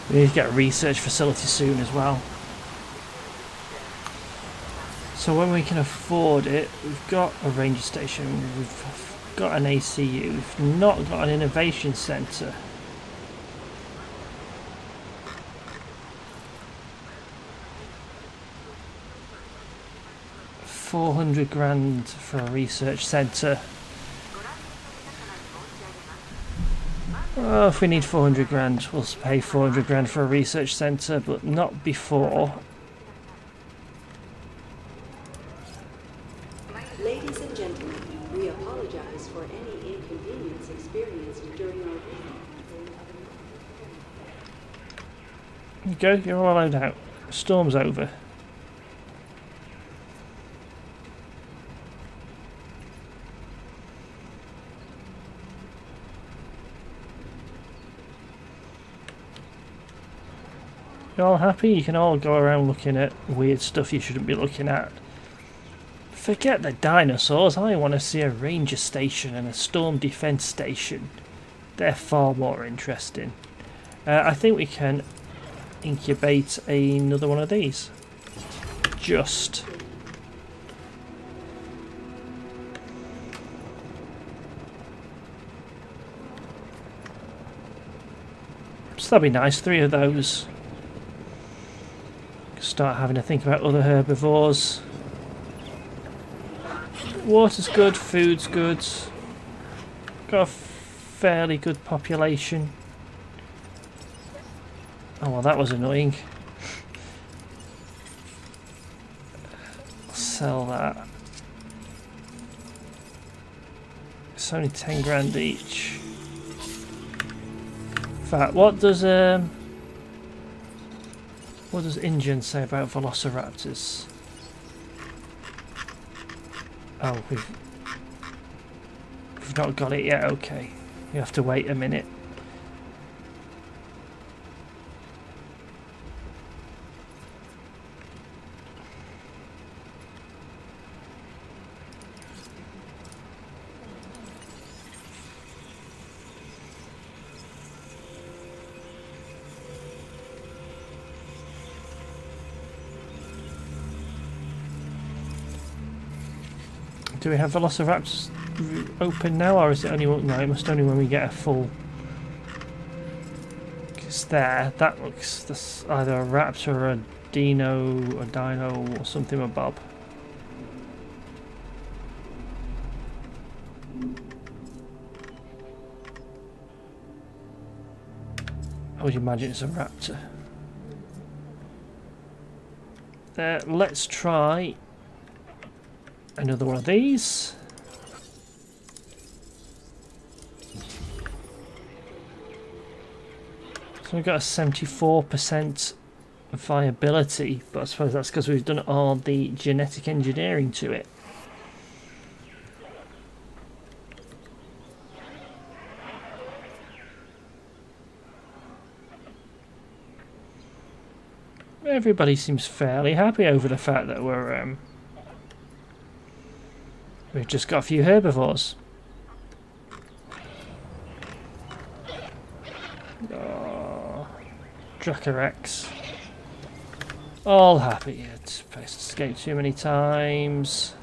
We need to get a research facility soon as well. So when we can afford it, we've got a ranger station, we've got an ACU, we've not got an innovation centre. $400,000 for a research centre. Oh, if we need 400 grand, we'll pay 400 grand for a research centre, but not before. Ladies and gentlemen, we apologize for any inconvenience experienced during our visit. You go, you're all allowed out. Storm's over. You all happy? You can all go around looking at weird stuff you shouldn't be looking at. Forget the dinosaurs, I want to see a ranger station and a storm defence station. They're far more interesting. I think we can incubate another one of these. Just. So that'd be nice, 3 of those. Start having to think about other herbivores. Water's good, food's good. Got a fairly good population. Oh, well, that was annoying. Sell that. It's only 10 grand each. In fact, what does InGen say about velociraptors? Oh, we've not got it yet. Okay, you have to wait a minute. Do we have velociraptors open now, or is it only... No, it must only when we get a full... Because there, that looks... That's either a raptor or a dino or something with Bob. I would imagine it's a raptor. Let's try... another one of these. So we've got a 74% viability, but I suppose that's because we've done all the genetic engineering to it. Everybody seems fairly happy over the fact that we've just got a few herbivores. Oh, Dracorex. All happy. It's escaped too many times.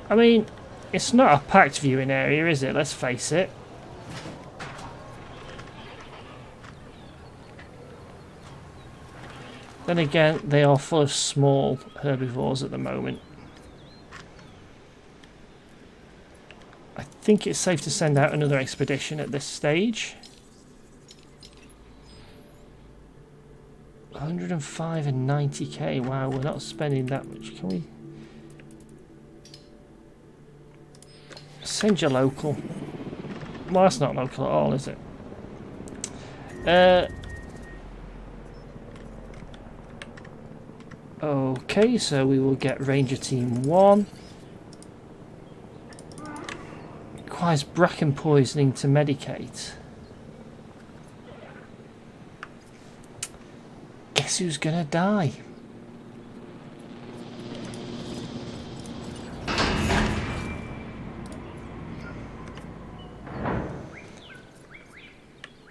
I mean, it's not a packed viewing area, is it? Let's face it. Then again, they are full of small herbivores at the moment. I think it's safe to send out another expedition at this stage. 105 and 90k. Wow, we're not spending that much. Can we send you local? Well, that's not local at all, is it? Okay, so we will get Ranger Team 1. Requires bracken poisoning to medicate. Guess who's gonna die?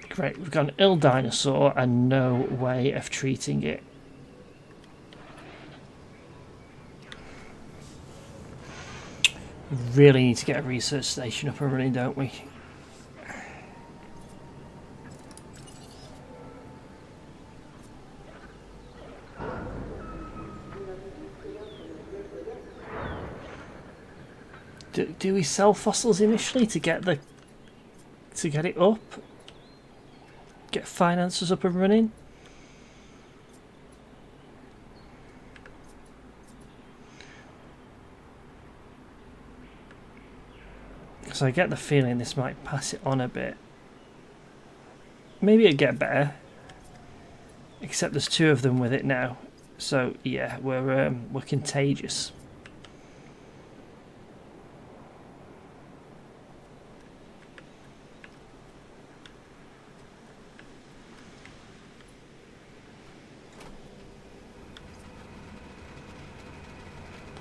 Great, we've got an ill dinosaur and no way of treating it. Really need to get a research station up and running, don't we? Do we sell fossils initially to get it up? Get finances up and running? So I get the feeling this might pass it on a bit. Maybe it'd get better. Except there's two of them with it now. So yeah, we're contagious.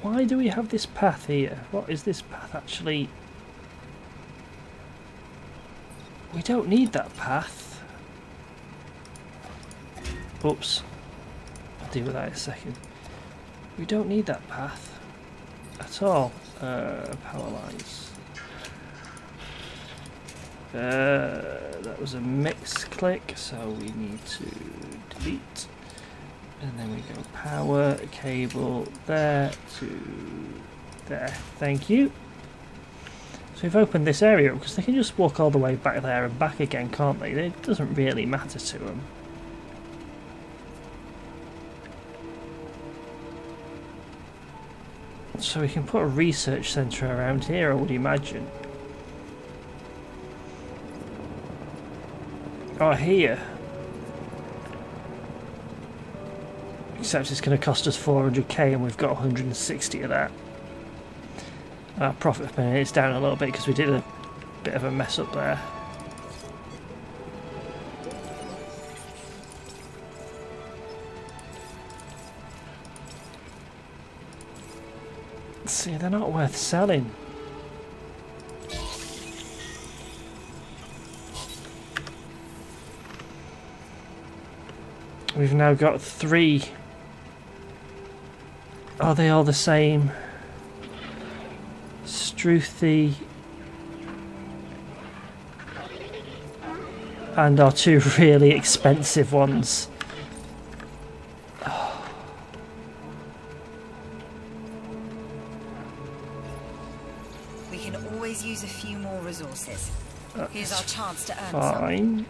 Why do we have this path here? What is this path actually? We don't need that path. Oops. I'll deal with that in a second. We don't need that path at all. Power lines. That was a mix click, so we need to delete. And then we go power cable there to there. Thank you. So we've opened this area up because they can just walk all the way back there and back again, can't they? It doesn't really matter to them. So we can put a research centre around here, I would imagine. Oh, here. Except it's going to cost us 400k and we've got 160 of that. Our profit per minute is down a little bit because we did a bit of a mess up there. See, they're not worth selling. We've now got 3. Are they all the same? Struthy and our 2 really expensive ones. We can always use a few more resources. Here's our chance to earn Fine.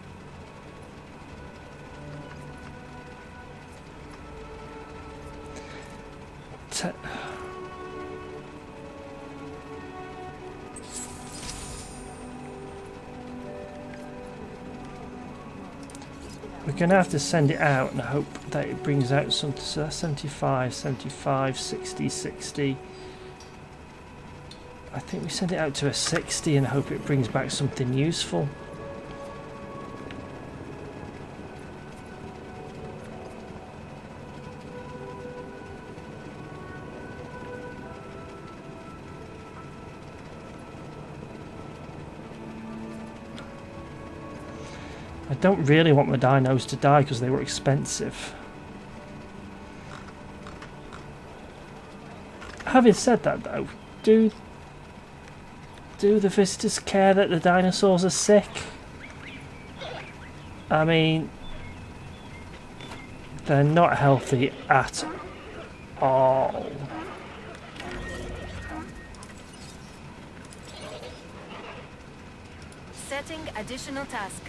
We're going to have to send it out and hope that it brings out something. So that's 75, 75, 60, 60. I think we send it out to a 60 and hope it brings back something useful. I don't really want my dinos to die because they were expensive. Having said that though, do the visitors care that the dinosaurs are sick? I mean, they're not healthy at all. Setting additional task.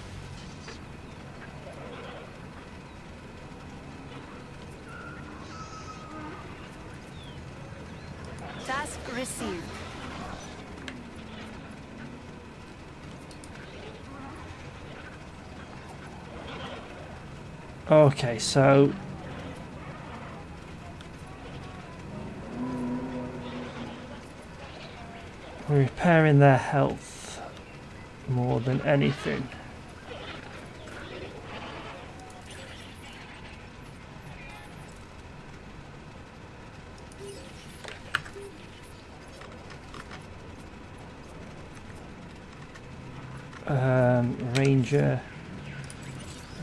Task received. Okay, so we're repairing their health more than anything.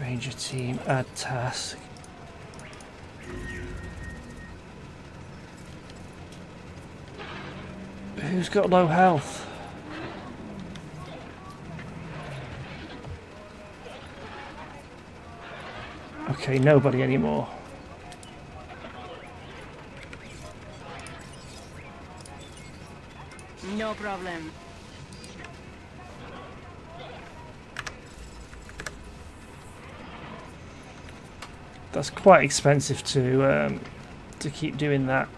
Ranger team, add task. Who's got low health? Okay, nobody anymore. No problem. That's quite expensive to keep doing that.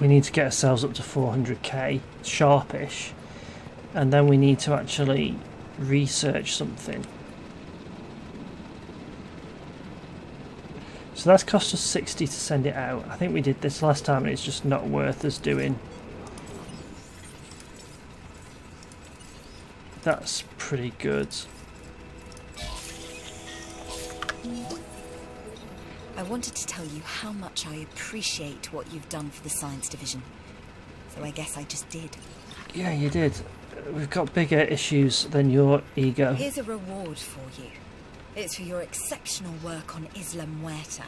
We need to get ourselves up to 400k sharpish, and then we need to actually research something. So that's cost us 60 to send it out. I think we did this last time and it's just not worth us doing. That's pretty good. I wanted to tell you how much I appreciate what you've done for the science division. So I guess I just did. Yeah, you did. We've got bigger issues than your ego. Here's a reward for you. It's for your exceptional work on Isla Muerta.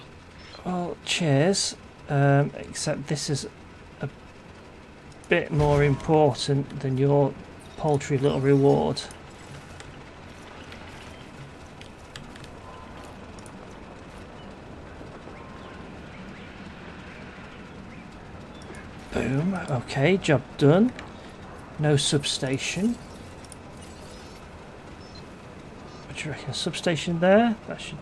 Well, cheers. Except this is a bit more important than your paltry little reward. Boom. Okay, job done. No substation. What do you reckon? A substation there? That should...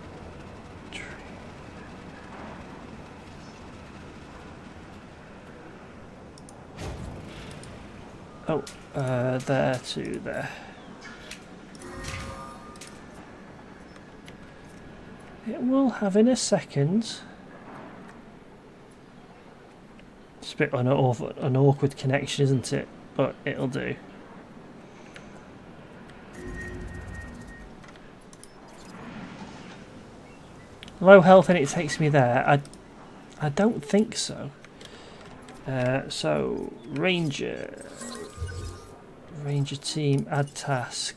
Oh, there to there. It will have in a second. It's a bit an awkward connection, isn't it? But it'll do. Low health and it takes me there. I don't think so. So Ranger team, add task.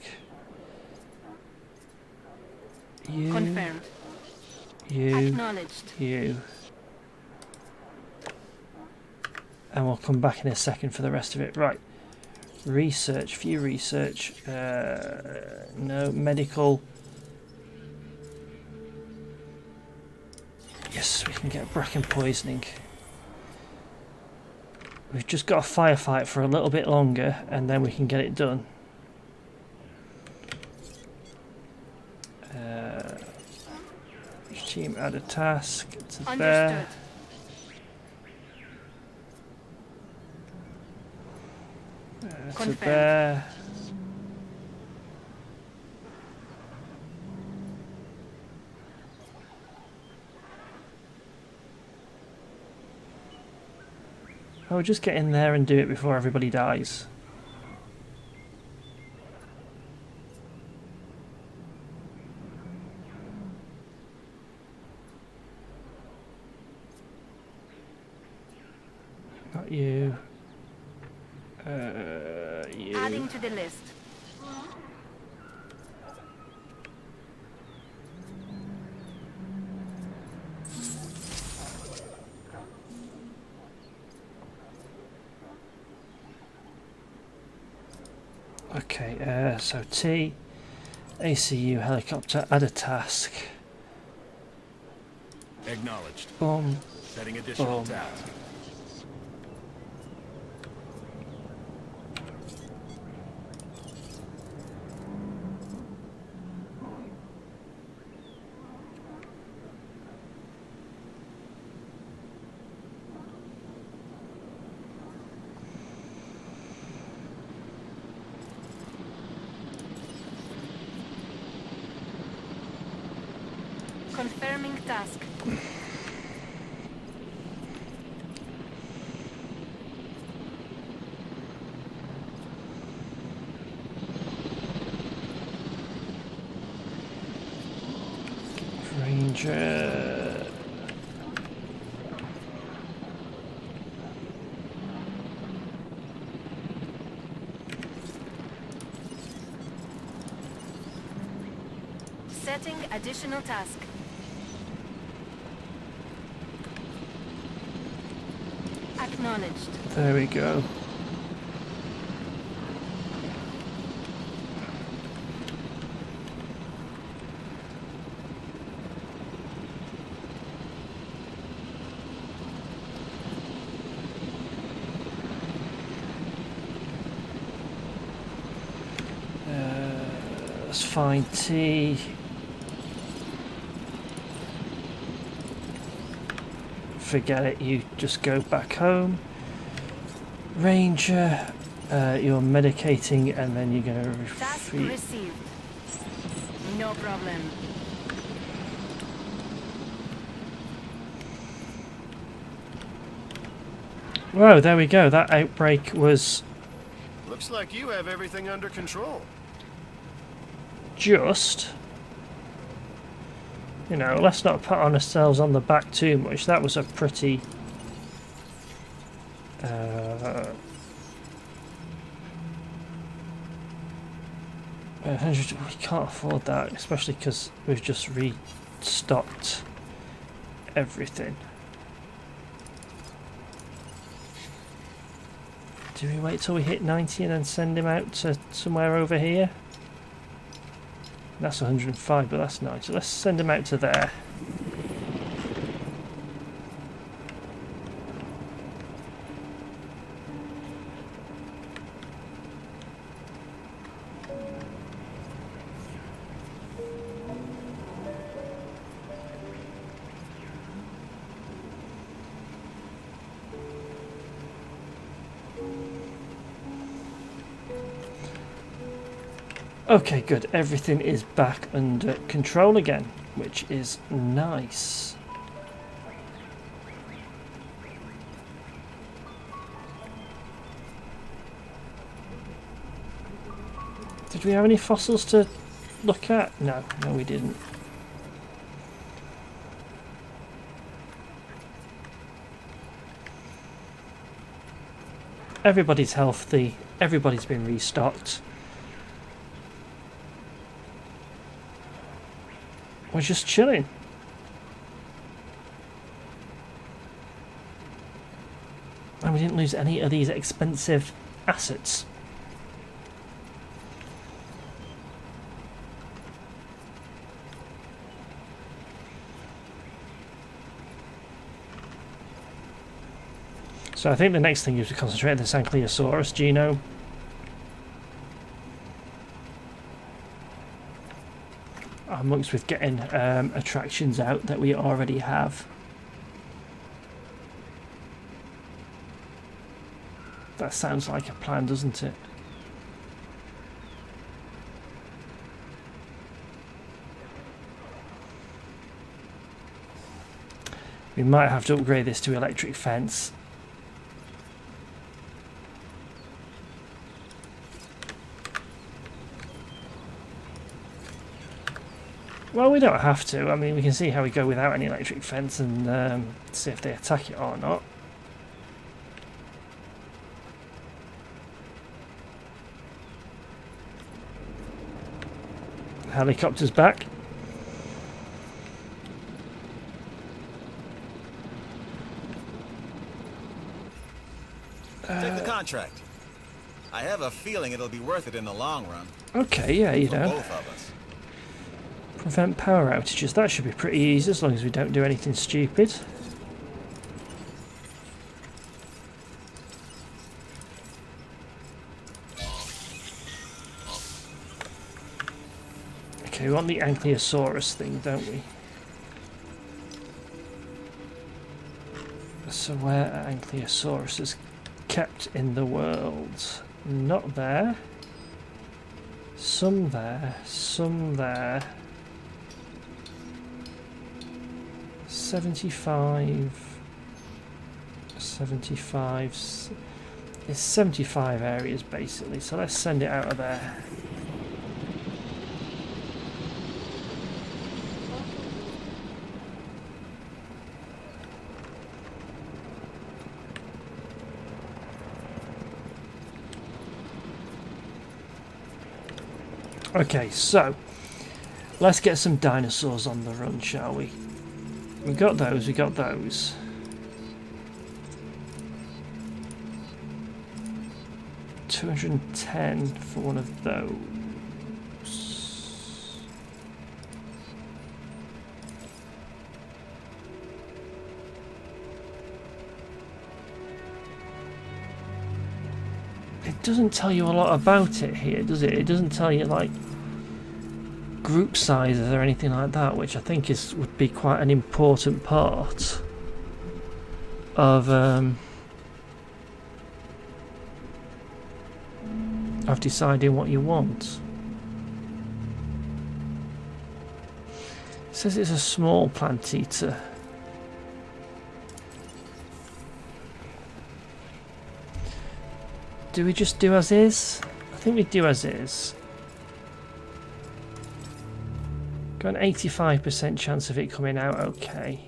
You. Confirmed. You. Acknowledged. You. And we'll come back in a second for the rest of it. Right. Research. View research. No. Medical. Yes, we can get bracken poisoning. We've just got to firefight for a little bit longer and then we can get it done. Team add a task to there. To there. Oh, just get in there and do it before everybody dies. Not you. You. Adding to the list. Okay, so T, ACU helicopter, add a task. Acknowledged. Boom. Setting additional Boom. task. Confirming task. Ranger. Setting additional task. Acknowledged. There we go. Let's find T. Forget it, you just go back home. Ranger, you're medicating and then you're going to Task received. No problem. Whoa, there we go. That outbreak was Looks like you have everything under control. just... You know, let's not put on ourselves on the back too much. That was a pretty... we can't afford that, especially because we've just restocked everything. Do we wait till we hit 90 and then send him out to somewhere over here? That's 105, but that's 90. Let's send him out to there. Okay, good. Everything is back under control again, which is nice. Did we have any fossils to look at? No, we didn't. Everybody's healthy. Everybody's been restocked. We're just chilling. And we didn't lose any of these expensive assets. So I think the next thing is to concentrate on this Ankylosaurus genome. Amongst with getting attractions out that we already have. That sounds like a plan, doesn't it? We might have to upgrade this to electric fence. Well, we don't have to. I mean, we can see how we go without any electric fence and see if they attack it or not. Helicopter's back. Take the contract. I have a feeling it'll be worth it in the long run. Okay, yeah, you For know. both of us. Prevent power outages. That should be pretty easy as long as we don't do anything stupid. Okay, we want the Ankylosaurus thing, don't we? So where are Ankylosauruses kept in the world? Not there. Some there. Some there. 75. It's 75 areas basically, so let's send it out of there. Okay, so let's get some dinosaurs on the run, shall we? We got those, we got those. $210 for one of those. It doesn't tell you a lot about it here, does it? It doesn't tell you like group sizes or anything like that, which I think would be quite an important part of deciding what you want. It says it's a small plant eater. Do we just do as is? I think we do as is. Got an 85% chance of it coming out okay.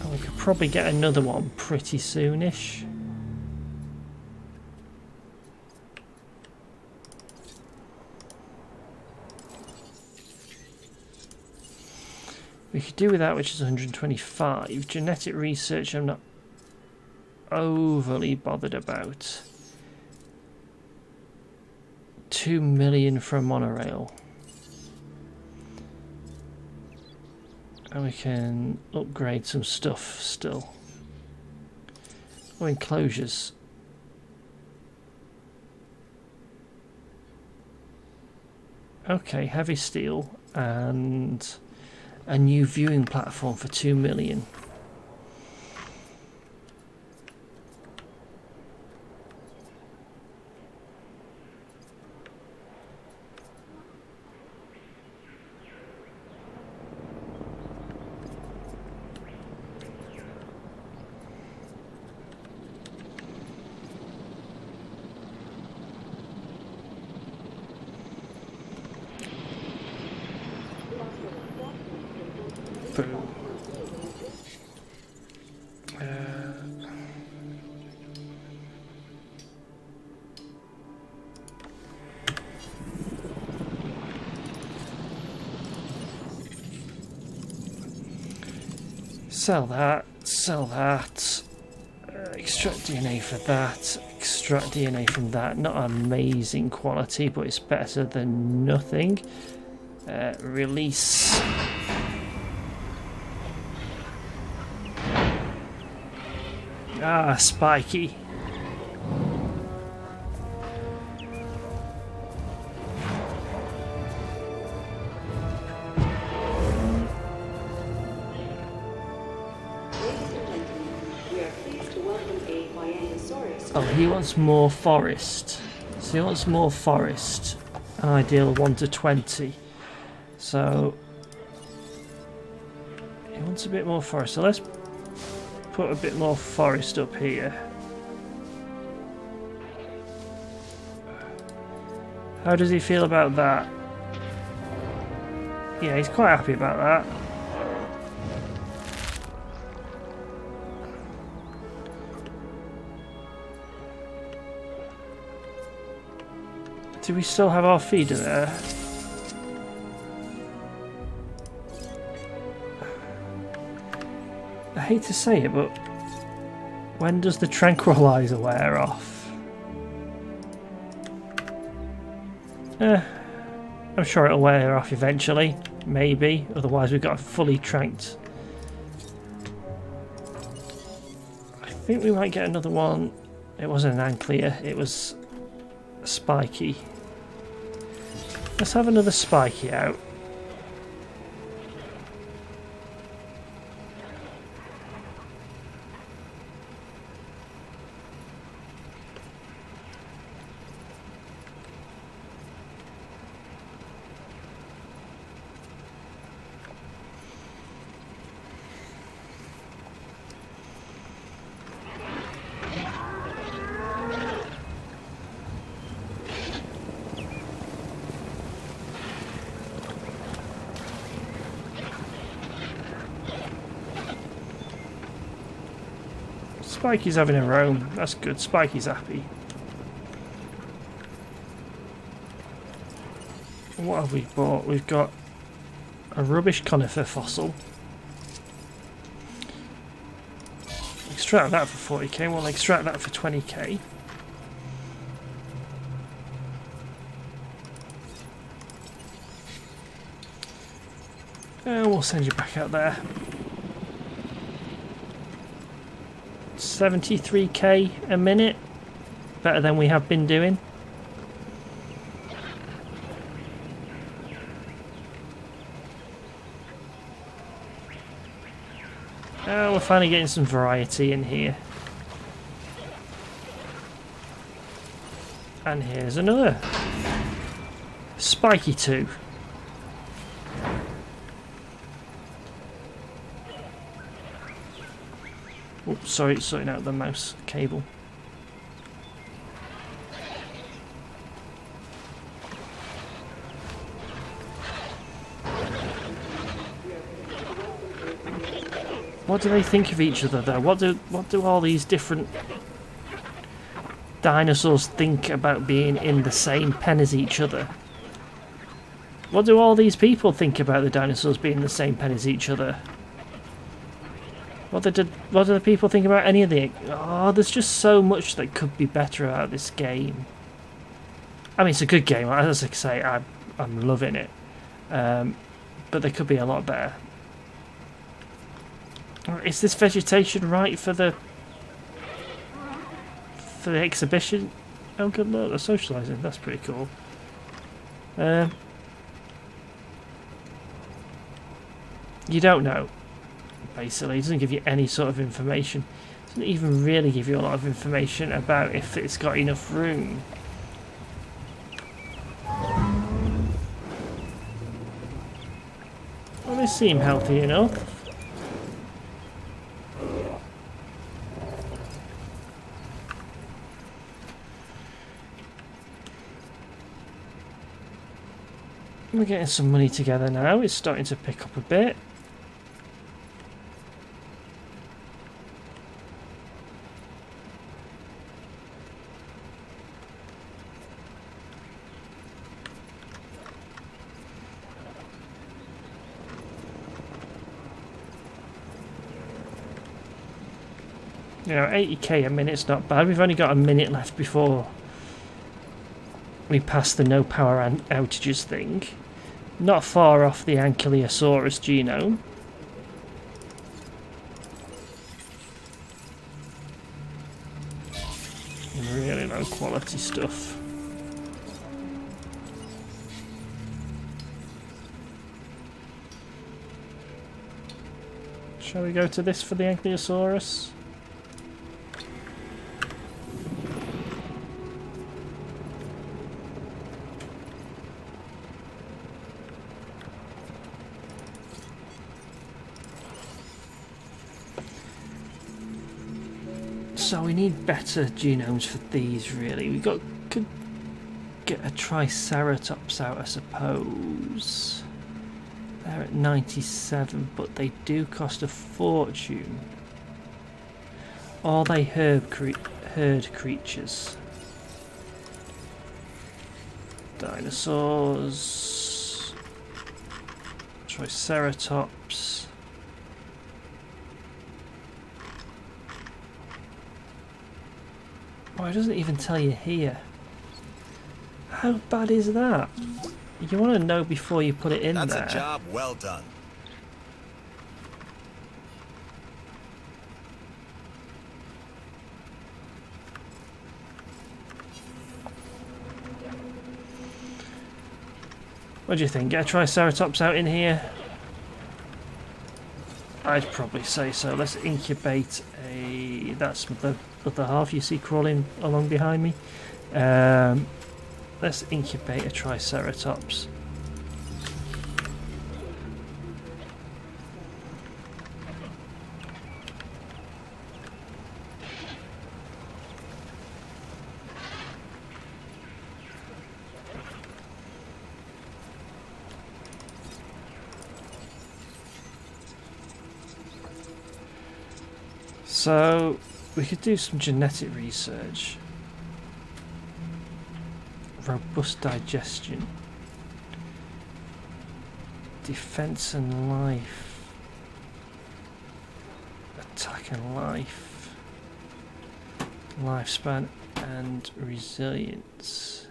And we could probably get another one pretty soonish. We could do with that, which is 125. Genetic research I'm not overly bothered about. 2 million for a monorail. And we can upgrade some stuff still. Oh, enclosures. Okay, heavy steel and a new viewing platform for 2 million. Sell that. Sell that. Extract DNA for that. Extract DNA from that. Not amazing quality, but it's better than nothing. Release. Ah, spiky. Oh, he wants more forest. So he wants more forest. An ideal 1 to 20. So he wants a bit more forest. So let's put a bit more forest up here. How does he feel about that? Yeah, he's quite happy about that. Do we still have our feeder there? I hate to say it, but when does the tranquilizer wear off? I'm sure it'll wear off eventually, maybe. Otherwise we've got fully tranked. I think we might get another one. It wasn't an Anclear, it was a Spiky. Let's have another Spiky out. Spiky's having a roam. That's good. Spiky's happy. What have we bought? We've got a rubbish conifer fossil. Extract that for 40k. We'll extract that for 20k. And we'll send you back out there. 73k a minute, better than we have been doing. We're finally getting some variety in here. And here's another Spiky 2. Oh, sorry, sorting out the mouse cable. What do they think of each other, though? What do all these different dinosaurs think about being in the same pen as each other? What do all these people think about the dinosaurs being in the same pen as each other? What do the people think about any of the... Oh, there's just so much that could be better about this game. I mean, it's a good game. As I say, I'm loving it. But there could be a lot better. Is this vegetation right for the exhibition? Oh, good look, they're socialising. That's pretty cool. You don't know. Basically, it doesn't give you any sort of information. It doesn't even really give you a lot of information about if it's got enough room. Well, they seem healthy enough. We're getting some money together now. It's starting to pick up a bit. You know, 80k a minute's not bad. We've only got a minute left before we pass the no power outages thing. Not far off the Ankylosaurus genome. Really low quality stuff. Shall we go to this for the Ankylosaurus? So we need better genomes for these, really. We could get a Triceratops out, I suppose. They're at 97, but they do cost a fortune. Are they herd creatures? Dinosaurs. Triceratops. Oh, it doesn't even tell you here. How bad is that? You want to know before you put it in there. That's a job well done. What do you think? Get a Triceratops out in here? I'd probably say so. Let's incubate a... That's the other half you see crawling along behind me. Let's incubate a Triceratops. So we could do some genetic research. Robust digestion. Defense and life. Attack and life. Lifespan and resilience.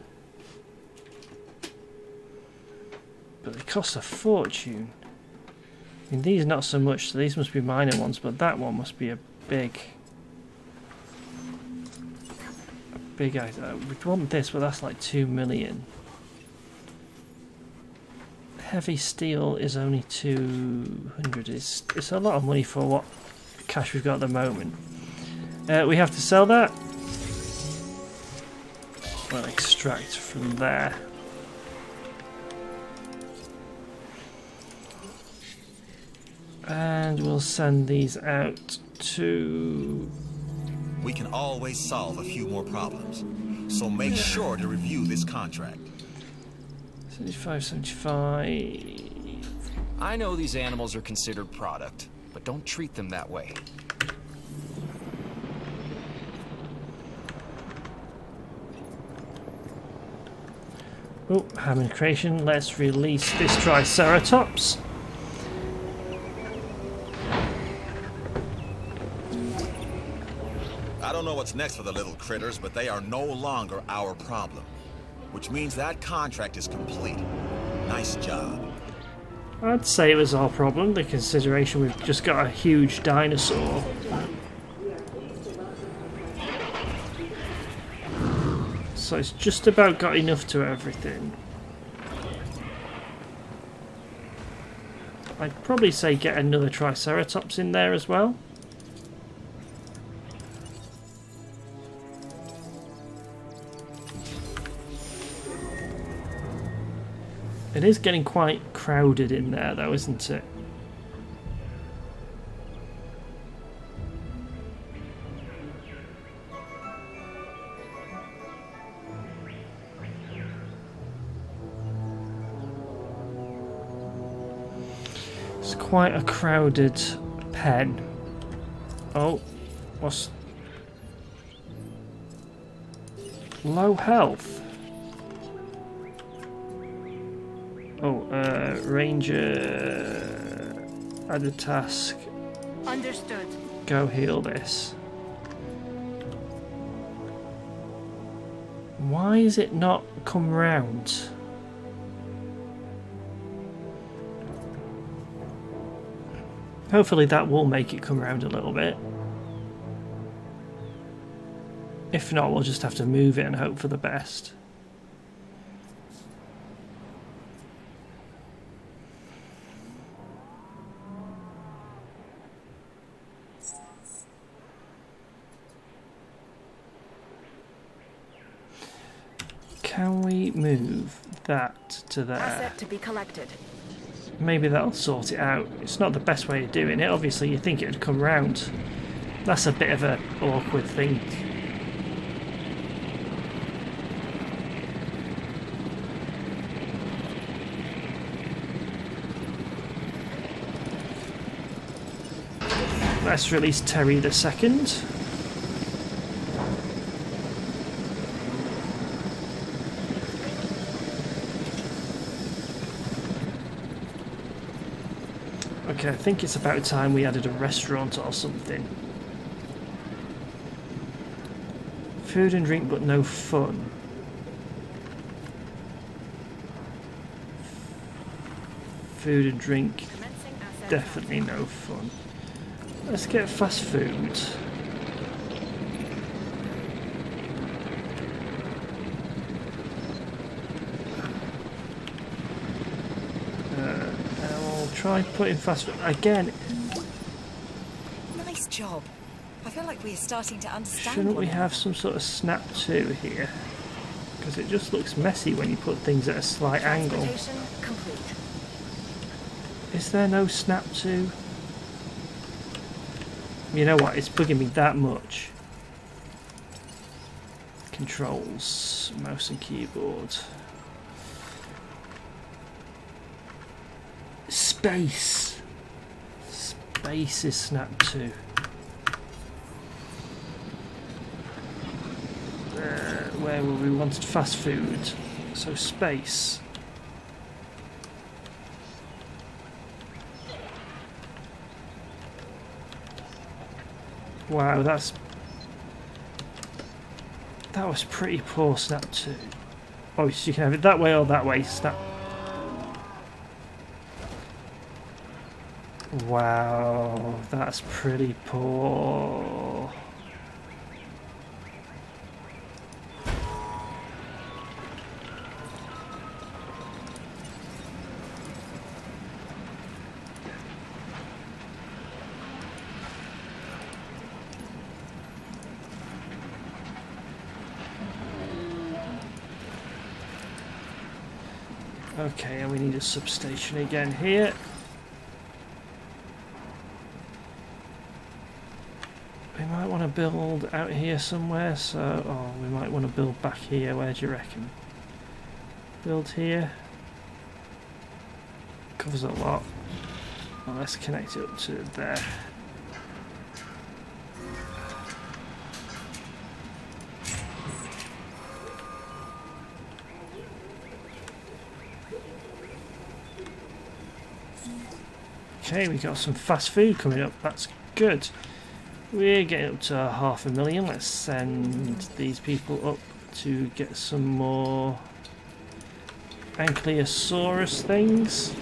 But they cost a fortune. I mean, these not so much, so these must be minor ones, but that one must be a big item. We'd want this, but that's like 2 million. Heavy steel is only 200. It's a lot of money for what cash we've got at the moment. We have to sell that. We'll extract from there. And we'll send these out to... We can always solve a few more problems, so make sure to review this contract. 75. I know these animals are considered product, but don't treat them that way. Oh, Hammond creation. Let's release this Triceratops. I don't know what's next for the little critters, but they are no longer our problem. Which means that contract is complete. Nice job. I'd say it was our problem, the consideration we've just got a huge dinosaur. So it's just about got enough to everything. I'd probably say get another Triceratops in there as well. It is getting quite crowded in there though, isn't it? It's quite a crowded pen. Oh, what's... Low health. Oh, Ranger, add a task. Understood. Go heal this. Why is it not come round? Hopefully that will make it come round a little bit. If not, we'll just have to move it and hope for the best. Can we move that to there? Asset to be collected. Maybe that'll sort it out. It's not the best way of doing it. Obviously, you think it'd come round. That's a bit of an awkward thing. Let's release Terry the second. Okay, I think it's about time we added a restaurant or something. Food and drink, but no fun. Food and drink, definitely no fun. Let's get fast food. I'll try putting fast food again. Nice job. I feel like we're starting to understand. Shouldn't we have some sort of snap to here? Because it just looks messy when you put things at a slight angle. Complete. Is there no snap to? You know what? It's bugging me that much. Controls, mouse and keyboard. Space. Space is snap to. Where were we wanted fast food? So space. Wow, that was pretty poor snap too. Oh, so you can have it that way or that way. Snap. Wow, that's pretty poor. Okay, and we need a substation again here. We might want to build out here somewhere, so... Oh, we might want to build back here. Where do you reckon? Build here. Covers a lot. Well, let's connect it up to there. Okay, we got some fast food coming up. That's good. We're getting up to 500,000. Let's send these people up to get some more Ankylosaurus things.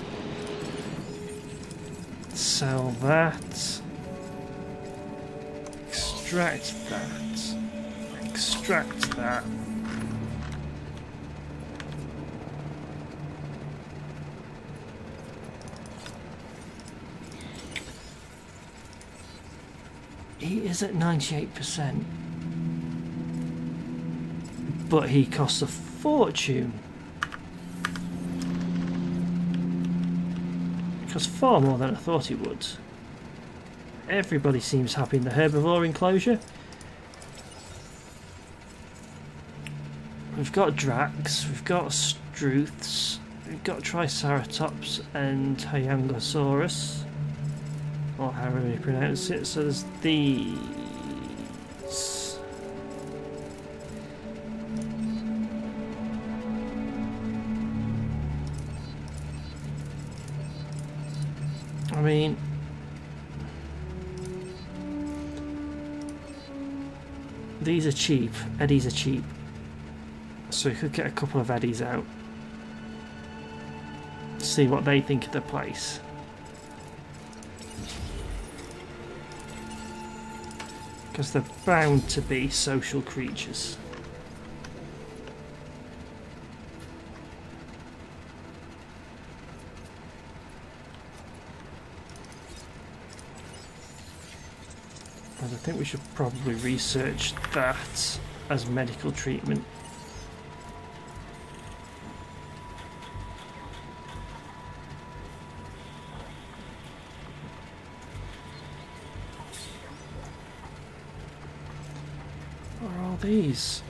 Sell that. Extract that. Extract that. He is at 98%, but he costs a fortune. It costs far more than I thought he would. Everybody seems happy in the herbivore enclosure. We've got Drax, we've got Struths, we've got Triceratops and Hyangosaurus. Or however you pronounce it. So there's these. I mean, these are cheap. Eddies are cheap. So we could get a couple of Eddies out. See what they think of the place. Because they're bound to be social creatures. And I think we should probably research that as medical treatment. What are all these?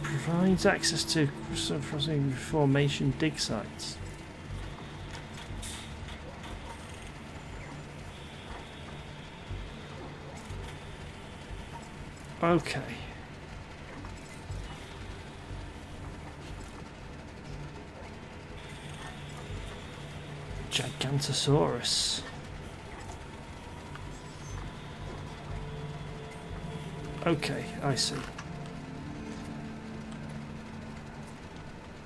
Provides access to reformation dig sites. Okay. Gigantosaurus. Okay, I see.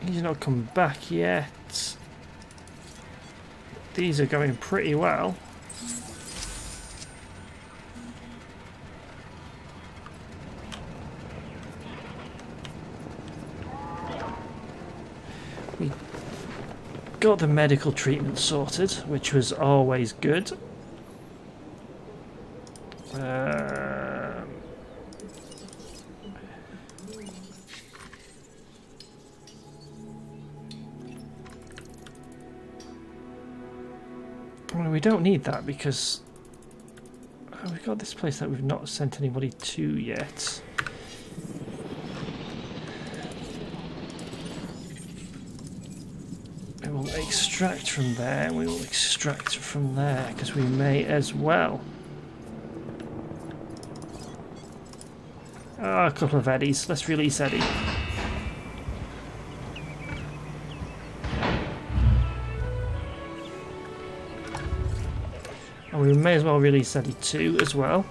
He's not come back yet. These are going pretty well. We got the medical treatment sorted, which was always good. Well, we don't need that because we've got this place that we've not sent anybody to yet. We will extract from there, we will extract from there because we may as well. A couple of Eddies. Let's release Eddie. And we may as well release Eddie 2 as well.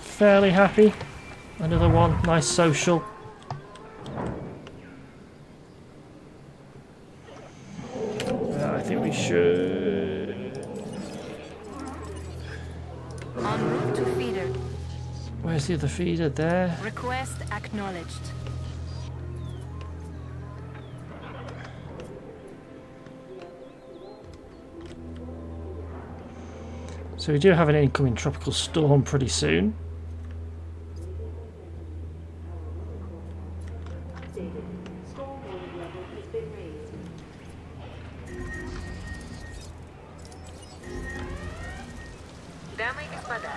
Fairly happy. Another one. Nice social. I think we should. En route to feeder. Where's the other feeder? There. Request acknowledged. So we do have an incoming tropical storm pretty soon. Storm wave level has been raised. Дамы и господа,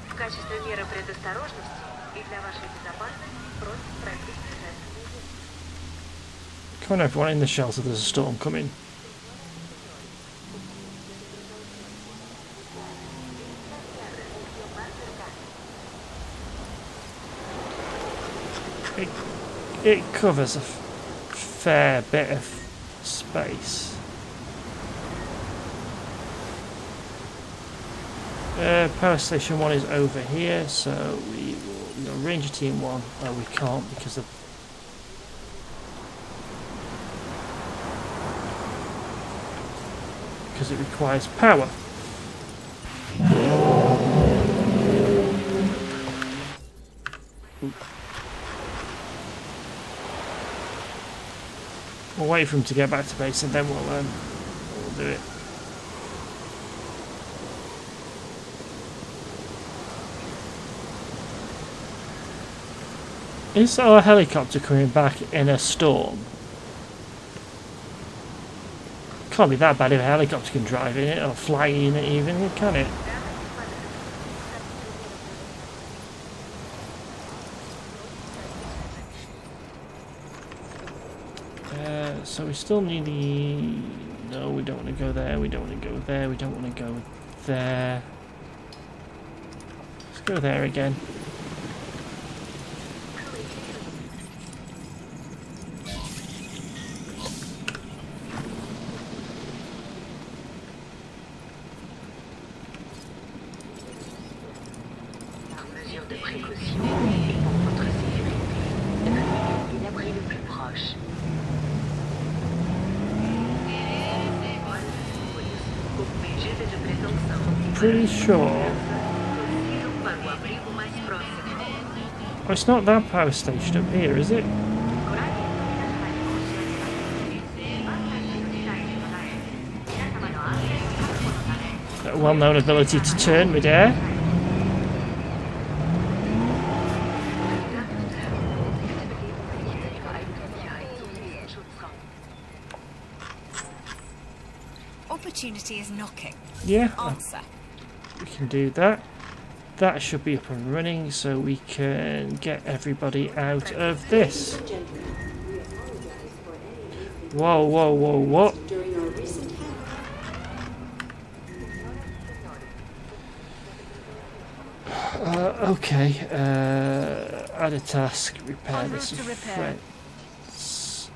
в качестве меры предосторожности и для вашей безопасности просим пройти к ближайшему узлу. Come on everyone, in the shelter, there's a storm coming. It covers a fair bit of space. Power station 1 is over here, so we'll Ranger Team 1. Oh, we can't because of it requires power. We'll wait for him to get back to base and then we'll do it. Is our helicopter coming back in a storm? Can't be that bad if a helicopter can drive in it or fly in it even, can it? So we still need the... No, we don't want to go there, we don't want to go there, we don't want to go there. Let's Go there again. Par mesure de précaution et pour votre sécurité, privilégiez l'abri le plus proche. Pretty sure. Oh, it's not that power station up here, is it? That well-known ability to turn mid-air. Opportunity is knocking. Yeah, Answer. we can do that. That should be up and running, so we can get everybody out of this. Whoa, whoa, whoa, what? During our recent Okay, add a task, repair En this route to repair. offense.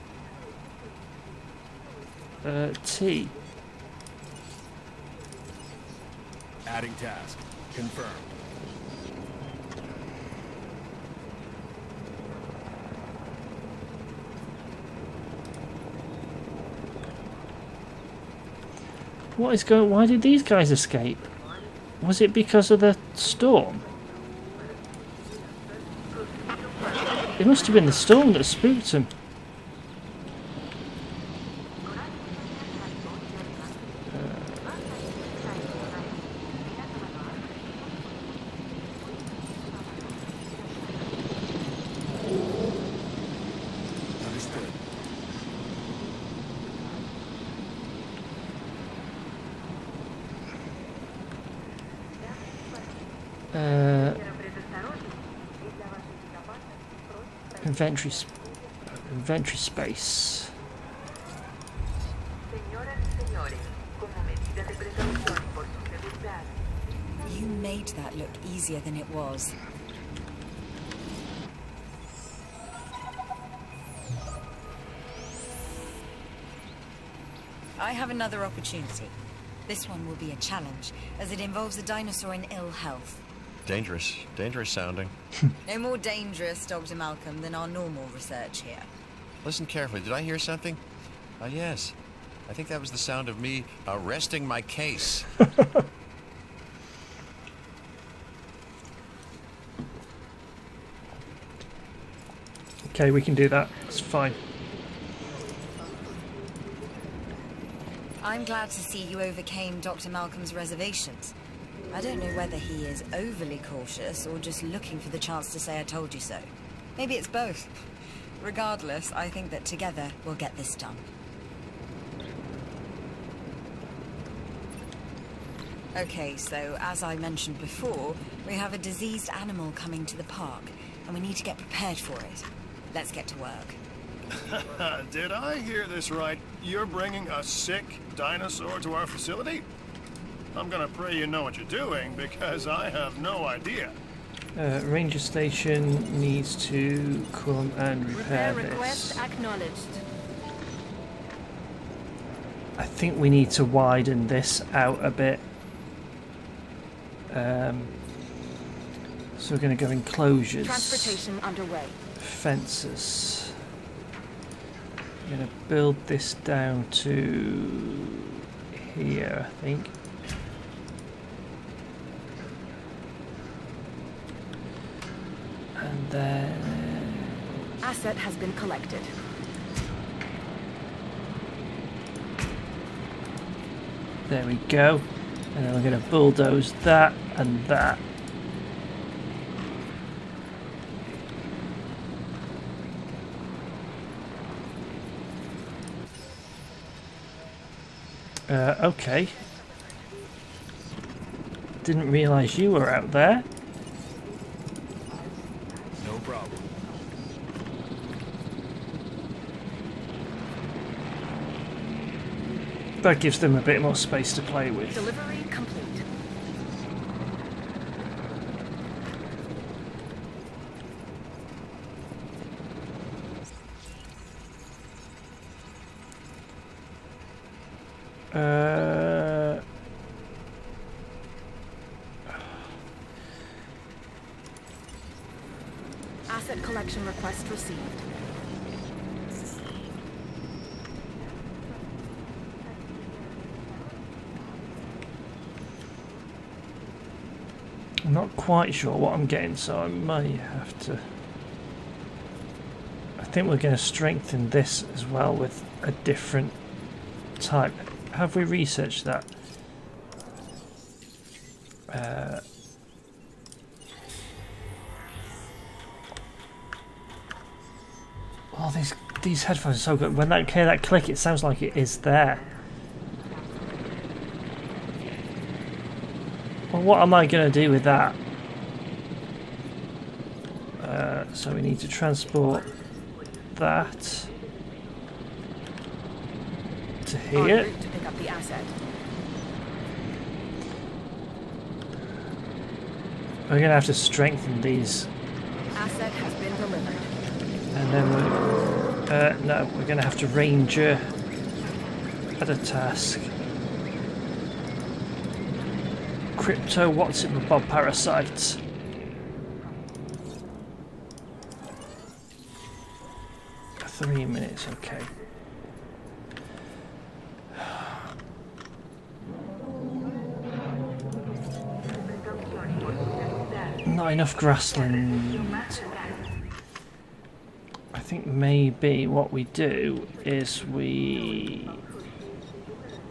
T. Adding task. Confirmed. What is going? Why did these guys escape? Was it because of the storm? It must have been the storm that spooked them. Understood. Inventory space. You made that look easier than it was. I have another opportunity. This one will be a challenge, as it involves a dinosaur in ill health. Dangerous. Dangerous sounding. No more dangerous, Dr. Malcolm, than our normal research here. Listen carefully. Did I hear something? Yes. I think that was the sound of me arresting my case. Okay, we can do that. It's fine. I'm glad to see you overcame Dr. Malcolm's reservations. I don't know whether he is overly cautious or just looking for the chance to say I told you so. Maybe it's both. Regardless, I think that together we'll get this done. Okay, so as I mentioned before, we have a diseased animal coming to the park, and we need to get prepared for it. Let's get to work. Did I hear this right? You're bringing a sick dinosaur to our facility? I'm gonna pray you know what you're doing, because I have no idea. Ranger station needs to come and repair Repair request this. acknowledged. I think we need to widen this out a bit. So we're going to go enclosures. Transportation underway. Fences. I'm going to build this down to here, I think. And then... Asset has been collected. There we go. And then we're going to bulldoze that and that. Okay. Didn't realise you were out there. No problem. That gives them a bit more space to play with. Delivery complete. Asset collection request received. I'm not quite sure what I'm getting, so I may have to... I think we're going to strengthen this as well with a different type. Have we researched that? Oh, these headphones are so good. When I hear that click, it sounds like it is there. Well, what am I going to do with that? So we need to transport that to here. En route to pick up the asset. We're going to have to strengthen these. Asset has been delivered. And then no, we're going to have to ranger at a task. Crypto, what's it with Bob parasites? For 3 minutes, okay. Not enough grassland. I think maybe what we do is we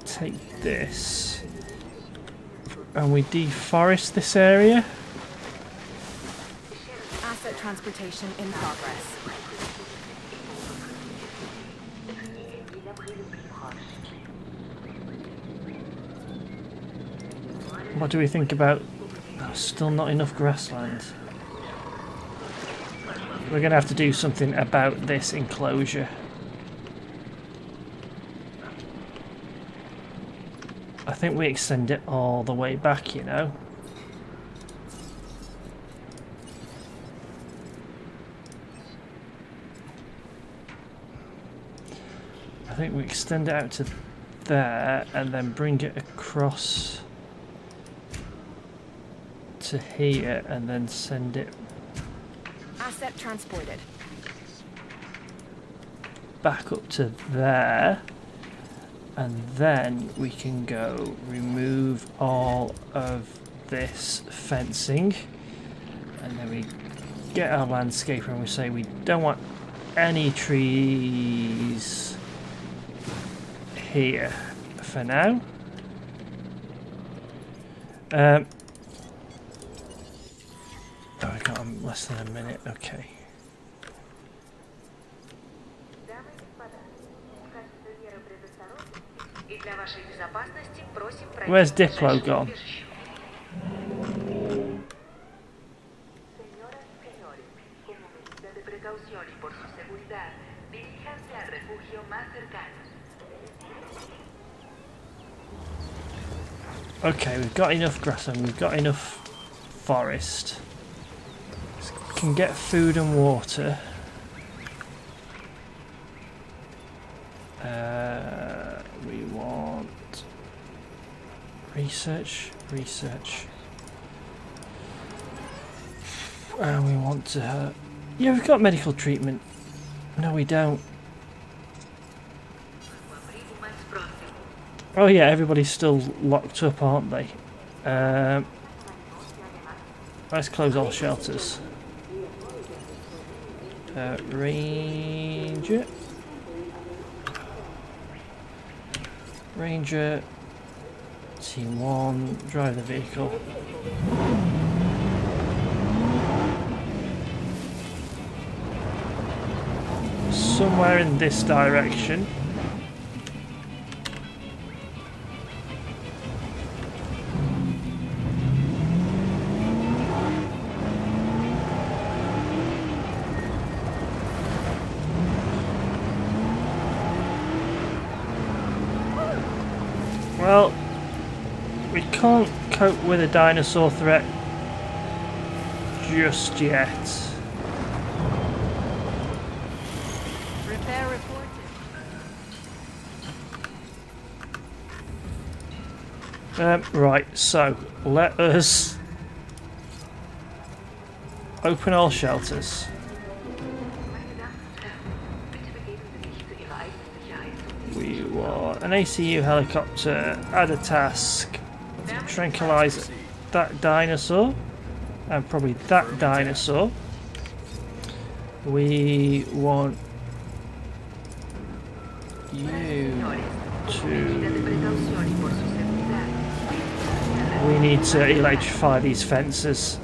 take this and we deforest this area. Asset transportation in progress. What do we think about... Still not enough grassland. We're going to have to do something about this enclosure. I think we extend it all the way back, you know. I think we extend it out to there and then bring it across to here and then send it Asset transported. back up to there, and then we can go remove all of this fencing, and then we get our landscaper and we say we don't want any trees here for now. I got less than a minute, okay. Where's Diplo gone? Okay, we've got enough grass and we've got enough forest. Can get food and water. We want research. And we want to... yeah, we've got medical treatment. No, we don't. Oh yeah, everybody's still locked up, aren't they? Let's close all shelters. Ranger, Team 1, drive the vehicle. Somewhere in this direction. Well, we can't cope with a dinosaur threat just yet. Repair reported. Right, so let us open all shelters. We want an ACU helicopter, add a task, tranquilize that dinosaur, and probably that dinosaur. We want you to... We need to electrify these fences.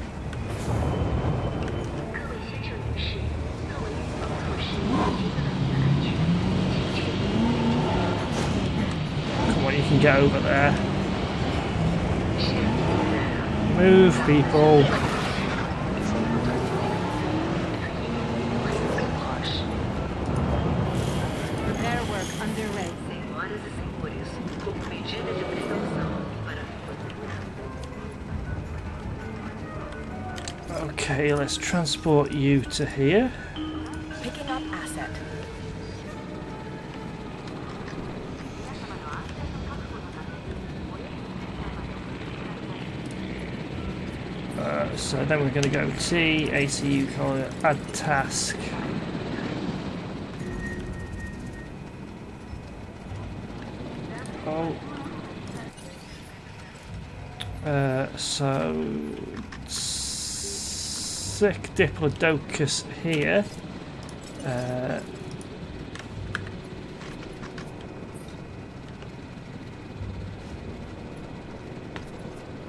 Come on, you can get over there. Move, people. Repair work underway. Okay, let's transport you to here. Picking up asset. So then we're going to go T, ACU collar, add task. Oh. So sick Diplodocus here.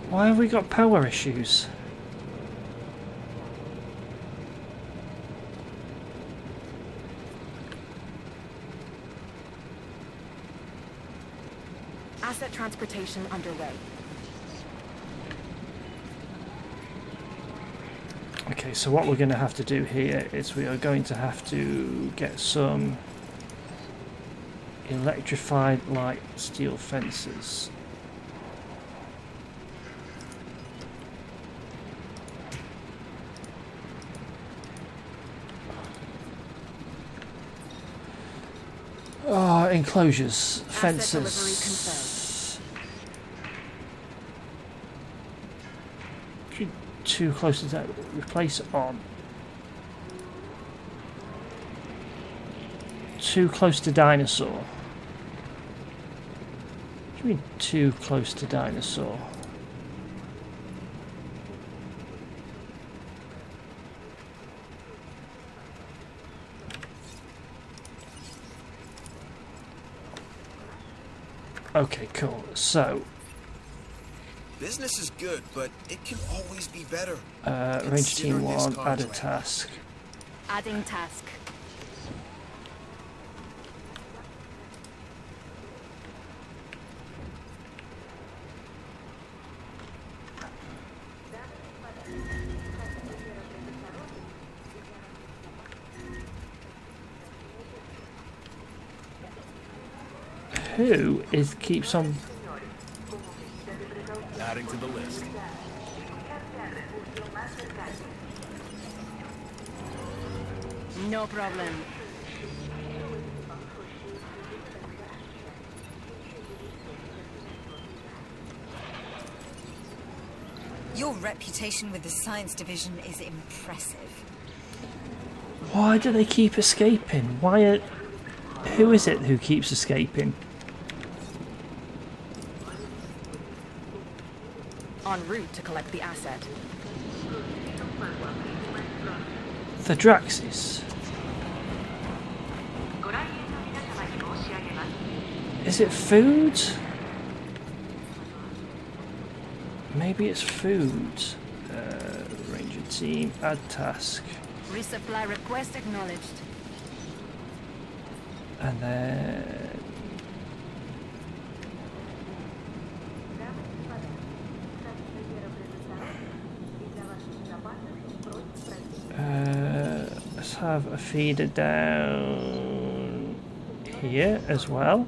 Why have we got power issues? Asset transportation underway. Okay, so what we're going to have to do here is we are going to have to get some electrified light steel fences. Oh, enclosures, fences. Delivery confirmed. Too close to that. Replace on. Too close to dinosaur. What do you mean too close to dinosaur? Okay, cool. So Business is good, but it can always be better. range team Consider this 1, add a contract. task. Adding task. Who keeps on? Adding to the list. No problem. Your reputation with the science division is impressive. Why do they keep escaping? Why are? Who is it who keeps escaping? En route to collect the asset. The Draxis. Is it food? Maybe it's food. Ranger team, add task. Resupply request acknowledged. And then... let's have a feeder down here as well.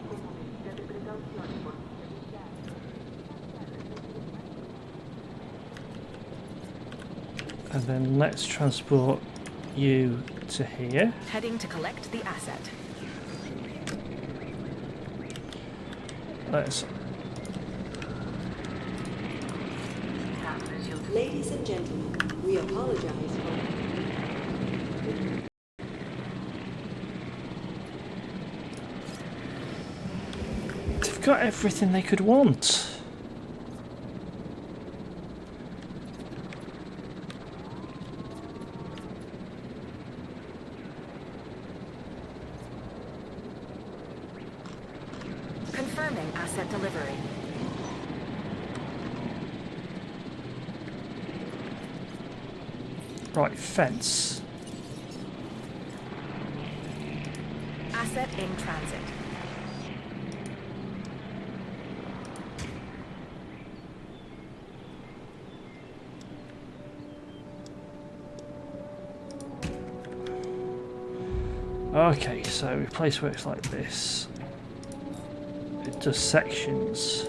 And then let's transport you to here. Heading to collect the asset. Let's... Ladies and gentlemen, we apologize for... They've got everything they could want. Confirming asset delivery. Right, fence. Asset in transit. Okay, so replace works like this. It does sections.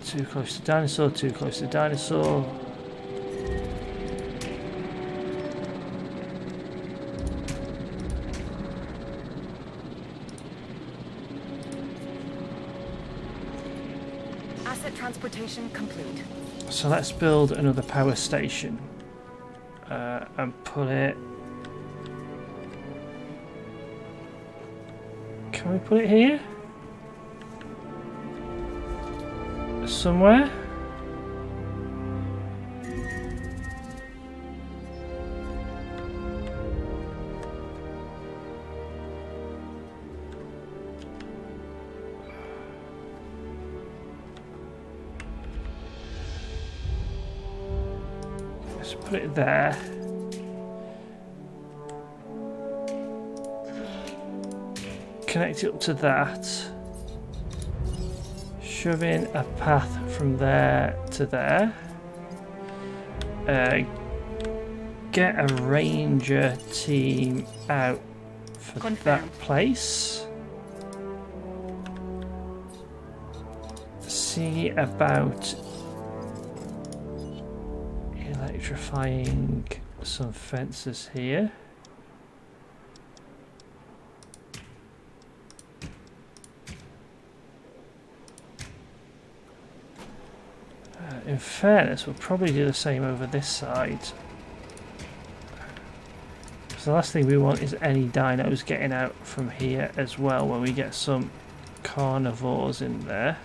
Too close to dinosaur, too close to dinosaur. Asset transportation complete. So let's build another power station and put it. Can we put it here? Somewhere? Let's put it there. Connect it up to that. Shove in a path from there to there. Get a ranger team out for that place. See about electrifying some fences here. In fairness, we'll probably do the same over this side. So the last thing we want is any dinos getting out from here as well when we get some carnivores in there.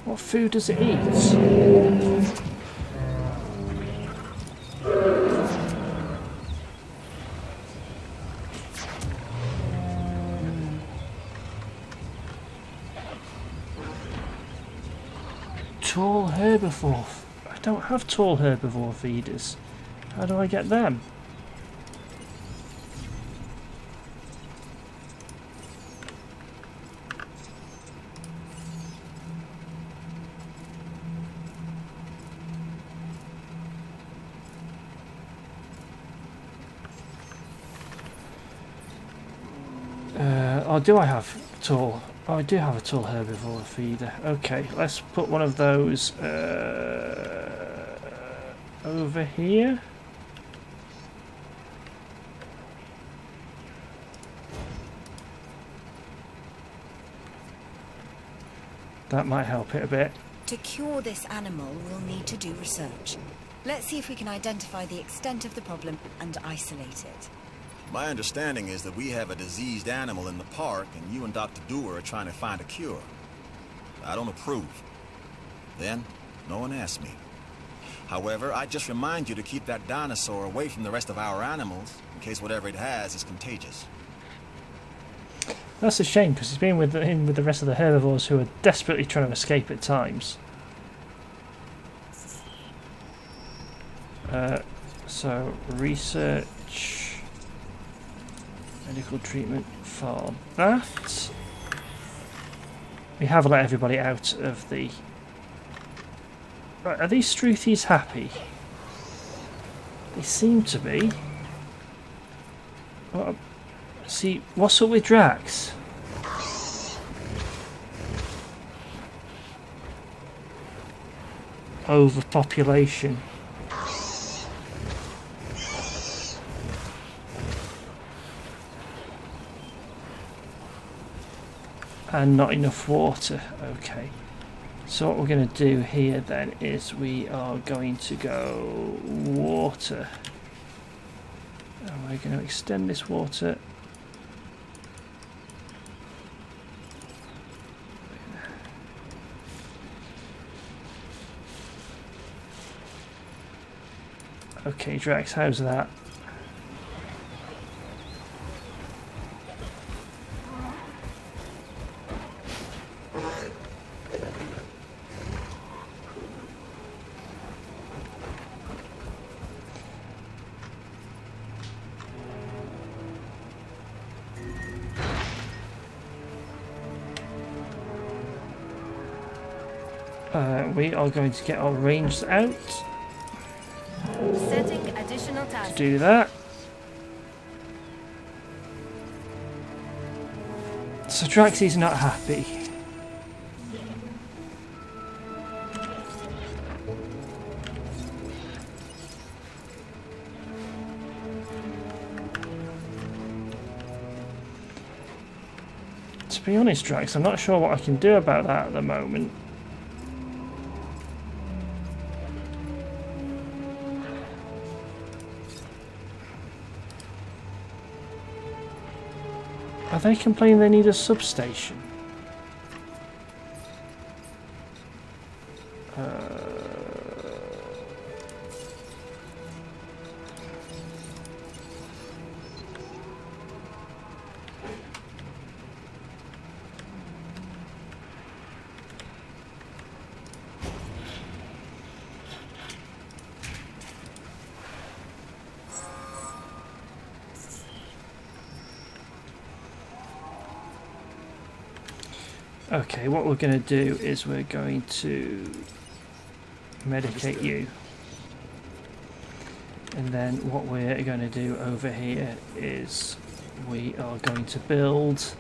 What food does it eat? Tall herbivore. I don't have tall herbivore feeders. How do I get them? Oh, do I have tall? Oh, I do have a tall herbivore feeder. Okay, let's put one of those over here. That might help it a bit. To cure this animal, we'll need to do research. Let's see if we can identify the extent of the problem and isolate it. My understanding is that we have a diseased animal in the park, and you and Dr. Dewar are trying to find a cure. I don't approve. Then, no one asked me. However, I just remind you to keep that dinosaur away from the rest of our animals, in case whatever it has is contagious. That's a shame, because he's been with the rest of the herbivores who are desperately trying to escape at times. So, research... medical treatment for that. We have let everybody out of the... Right, are these Struthies happy? They seem to be. Well, see, what's up with Drax? overpopulation. And not enough water. Okay. So what we're going to do here then is we are going to go water. And we're going to extend this water. Okay, Drax, how's that? We are going to get our ranged out. Setting additional tasks. Do that. So Draxy's not happy. To be honest, Drax, I'm not sure what I can do about that at the moment. Are they complaining they need a substation? Okay, what we're going to do is we're going to medicate you. And then what we're going to do over here is we are going to build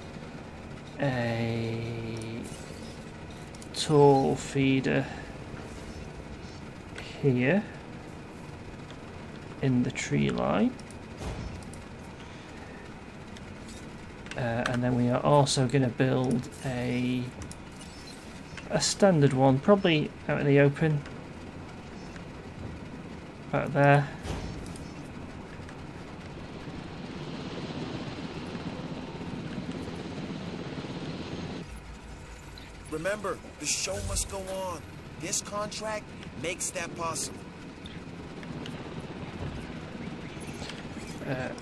a tall feeder here in the tree line. And then we are also going to build a standard one, probably out in the open, about there. Remember, the show must go on. This contract makes that possible.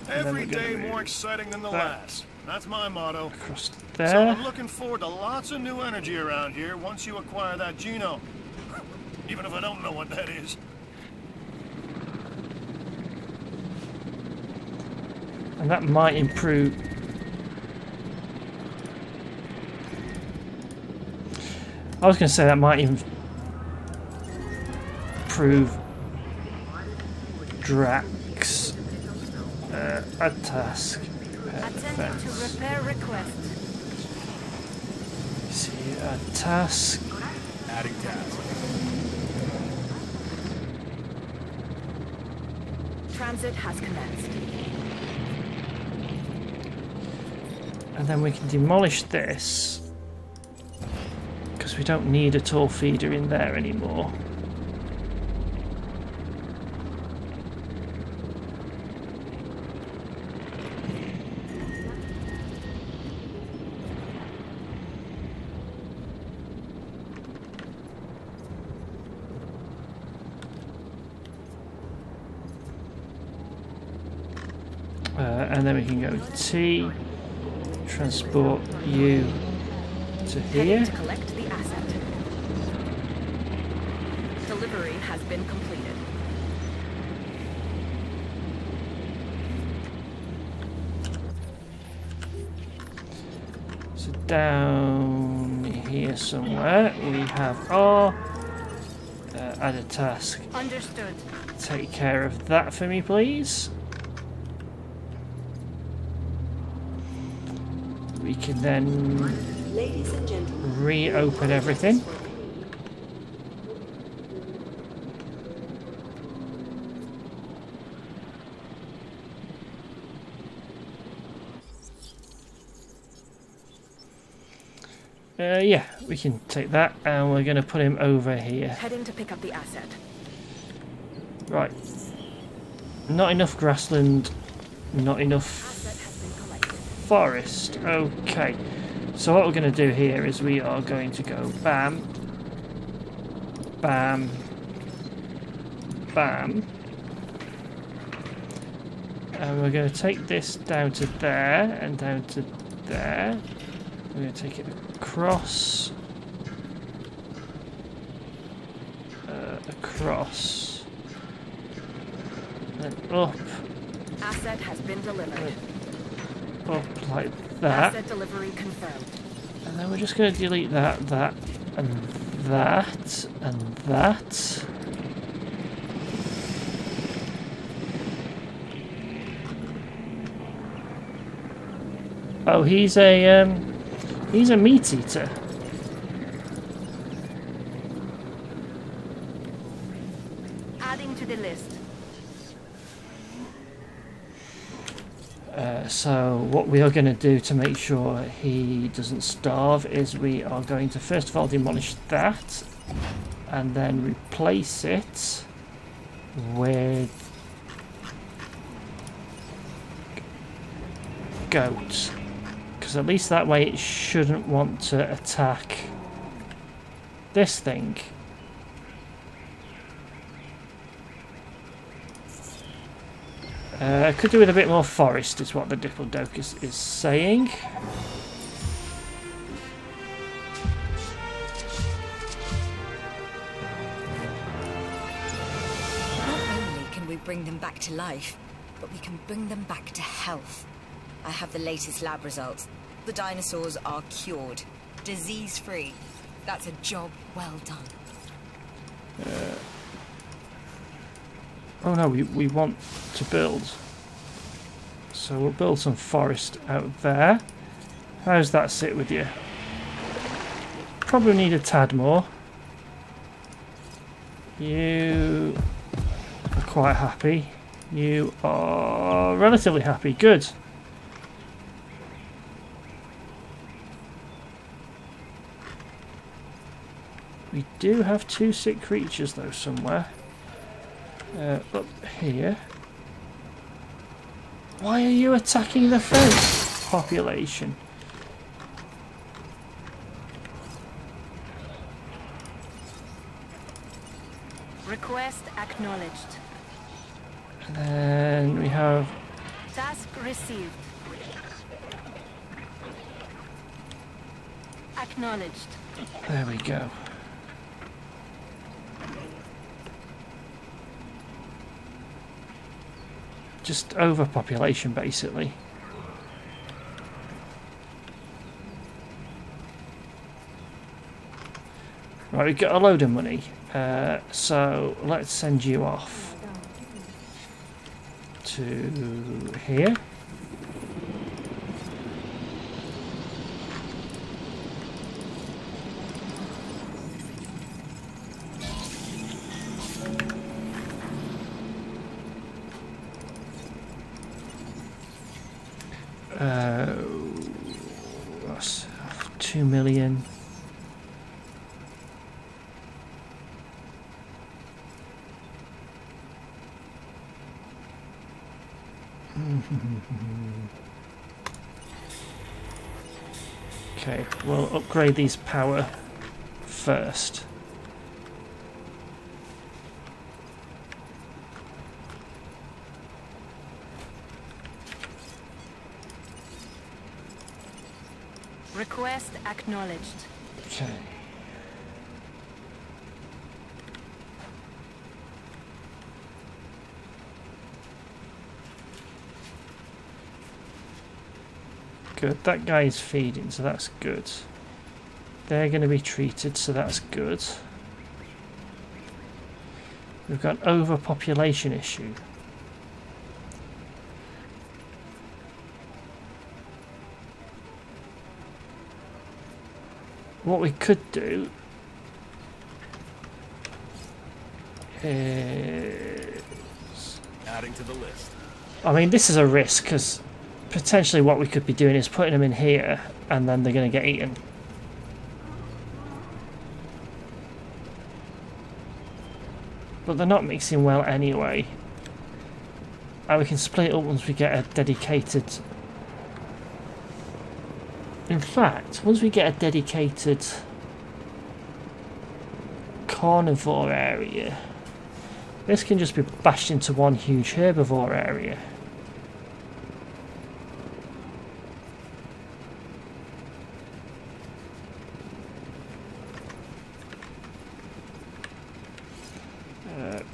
Every day more exciting than the last. That's my motto. Across there. So I'm looking forward to lots of new energy around here once you acquire that genome. Even if I don't know what that is. And that might improve. I was going to say that might improve Drax a task. Attending to repair request. See a task. Adding task. Transit has commenced. And then we can demolish this because we don't need a tall feeder in there anymore. And then we can go T, transport you to here. Heading to collect the asset. Delivery has been completed. So down here somewhere we have our add a task. Understood. Take care of that for me, please. We can then Ladies and gentlemen, reopen everything. Yeah, we can take that, and we're going to put him over here. Heading to pick up the asset. Right. Not enough grassland, not enough forest. Okay. So what we're going to do here is we are going to go bam, bam, bam. And we're going to take this down to there and down to there. We're going to take it across. Across. And up. Asset has been delivered. Up like that. Asset delivery confirmed. And then we're just going to delete that, that, and that, and that. Oh, he's a meat eater. Adding to the list. So what we are going to do to make sure he doesn't starve is we are going to first of all demolish that and then replace it with goat, because at least that way it shouldn't want to attack this thing. Could do with a bit more forest, is what the Diplodocus is saying. Not only can we bring them back to life, but we can bring them back to health. I have the latest lab results. The dinosaurs are cured, disease-free. That's a job well done. Oh no, we want to build. So we'll build some forest out there. How's that sit with you? Probably need a tad more. You are quite happy. You are relatively happy. Good. We do have 2 sick creatures though somewhere. Up here. Why are you attacking the fence population? Request acknowledged. And then we have Task received. Acknowledged. there we go. Just overpopulation, basically. Right, we've got a load of money, so let's send you off to here. That's 2 million. Okay, we'll upgrade these power first. Request acknowledged. Okay. Good. That guy is feeding, so that's good. They're going to be treated, so that's good. We've got an overpopulation issue. What we could do is... Adding to the list. I mean, this is a risk, because potentially what we could be doing is putting them in here, and then they're going to get eaten. but they're not mixing well anyway. And we can split it up once we get a dedicated... In fact, once we get a dedicated carnivore area, this can just be bashed into one huge herbivore area.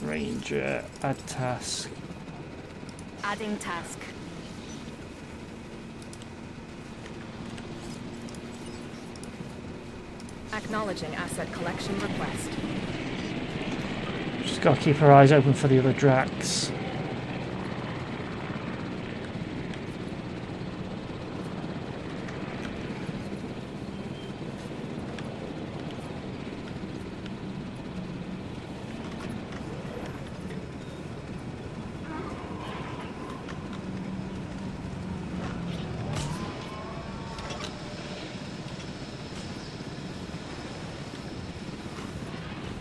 Ranger, add task. Adding task. Acknowledging asset collection request. Just got to keep our eyes open for the other Drax.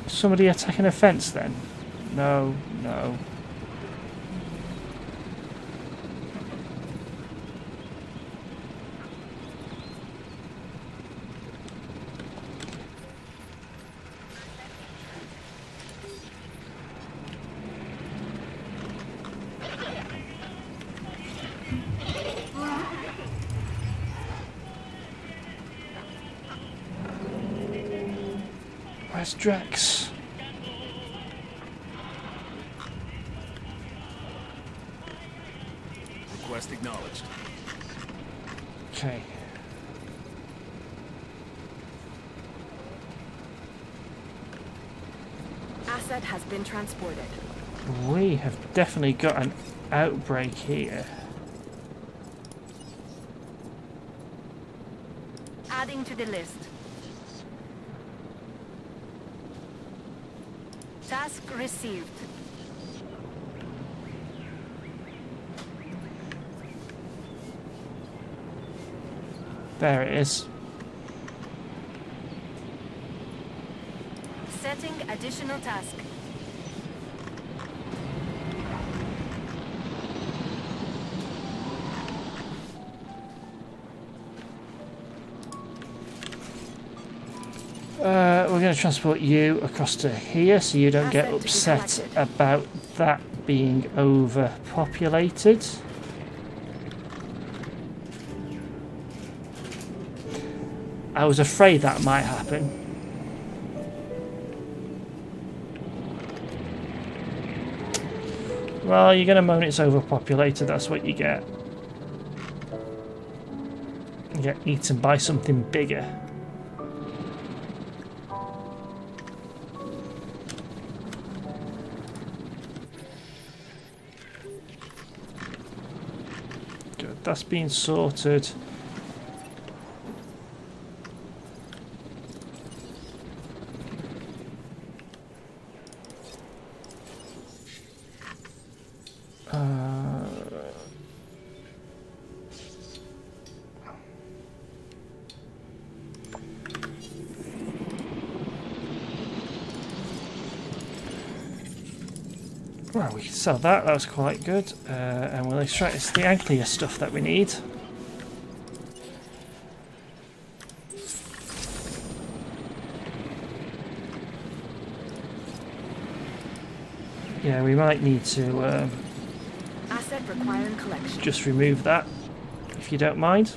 Somebody attacking a fence then? No, no. Where's Drax? Request acknowledged. Okay. Asset has been transported. We have definitely got an outbreak here. Adding to the list. Task received. There it is. Setting additional task. We're going to transport you across to here so you don't get upset about that being overpopulated. I was afraid that might happen. Well, you're going to moan it's overpopulated, that's what you get. You get eaten by something bigger. Good, that's been sorted. Well, we can sell that, that was quite good. And we'll extract it's the Anglia stuff that we need. Yeah, we might need to Asset requiring collection. just remove that, if you don't mind.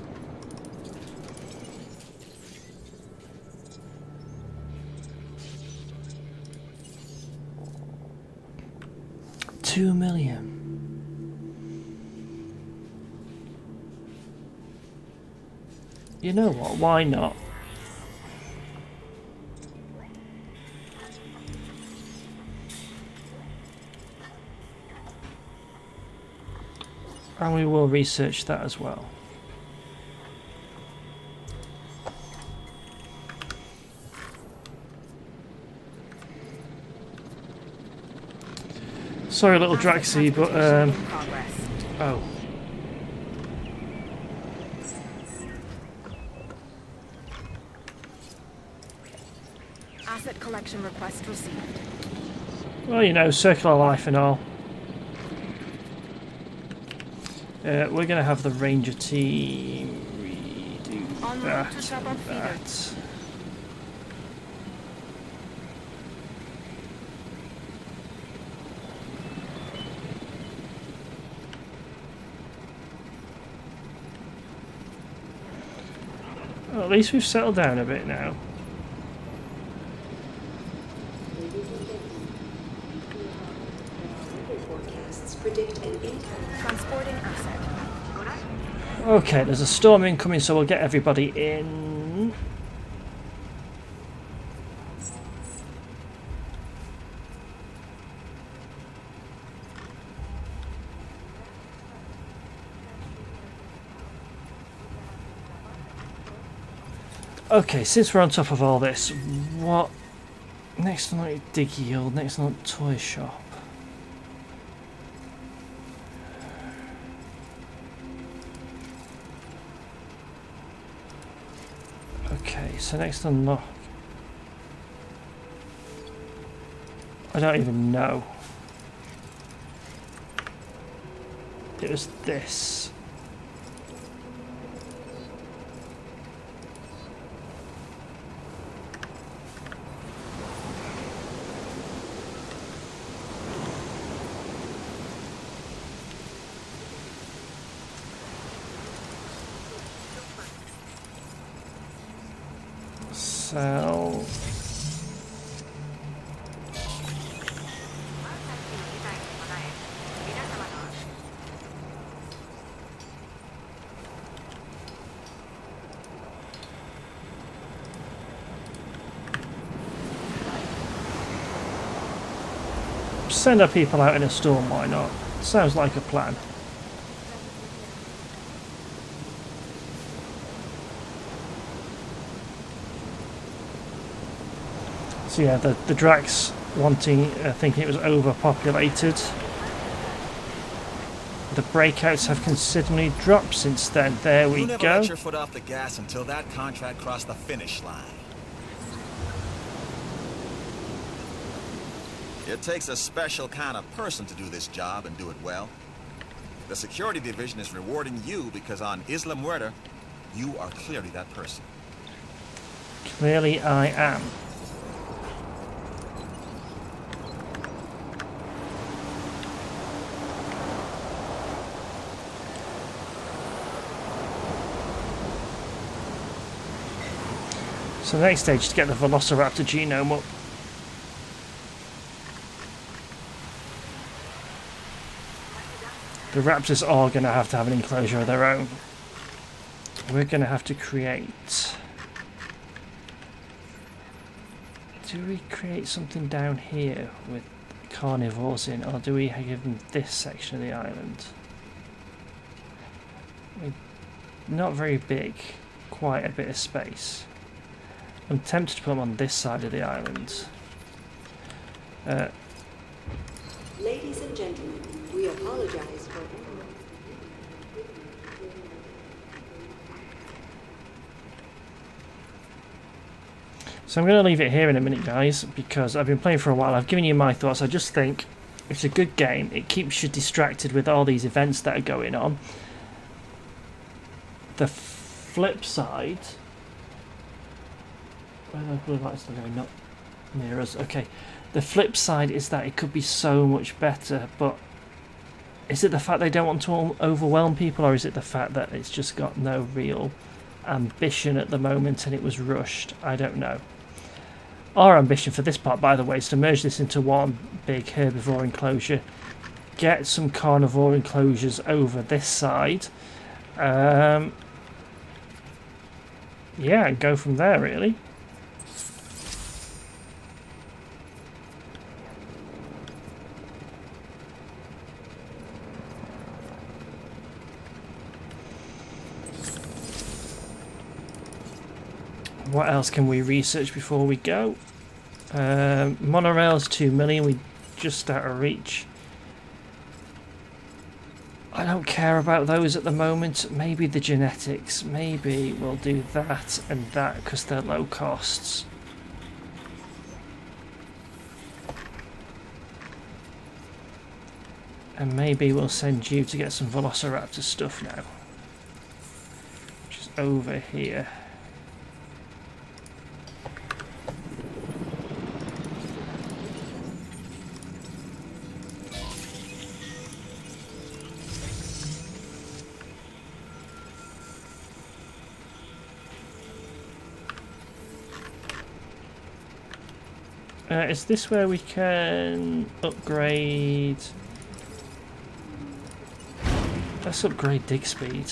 $2 million. You know what? Why not? And we will research that as well. Sorry, little Draxy, but oh. Asset collection request received. Well, you know, circular life and all. We're going to have the ranger team redo that and that. Well, at least we've settled down a bit now. Transporting asset. Okay, there's a storm incoming, so we'll get everybody in. Okay, since we're on top of all this, what next on like dig yield, next on toy shop. Okay, so next unlock. I don't even know. It was this. Sell. Send our people out in a storm, why not? Sounds like a plan. So yeah, the Drax wanting, thinking it was overpopulated. The breakouts have considerably dropped since then. There we You never go. let your foot off the gas until that contract crossed the finish line. It takes a special kind of person to do this job and do it well. The security division is rewarding you because on Isla Muerta, you are clearly that person. Clearly I am. So the next stage is to get the Velociraptor genome up. The raptors are going to have an enclosure of their own. We're going to have to create... Do we create something down here with carnivores in, or do we give them this section of the island? Not very big, quite a bit of space. I'm tempted to put them on this side of the island. Ladies and gentlemen, we apologize for... So I'm going to leave it here in a minute, guys, because I've been playing for a while. I've given you my thoughts. I just think it's a good game. It keeps you distracted with all these events that are going on. The flip side... Where are the blue lights still going? Not near us. Okay. The flip side is that it could be so much better, but is it the fact they don't want to overwhelm people, or is it the fact that it's just got no real ambition at the moment and it was rushed? I don't know. Our ambition for this part, by the way, is to merge this into one big herbivore enclosure, get some carnivore enclosures over this side, yeah, and go from there, really. What else can we research before we go? Monorails 2 million, we just out of reach. I don't care about those at the moment. Maybe the genetics, maybe we'll do that and that because they're low costs. And maybe we'll send you to get some Velociraptor stuff now. Which is over here. Is this where we can upgrade? Let's upgrade dig speed.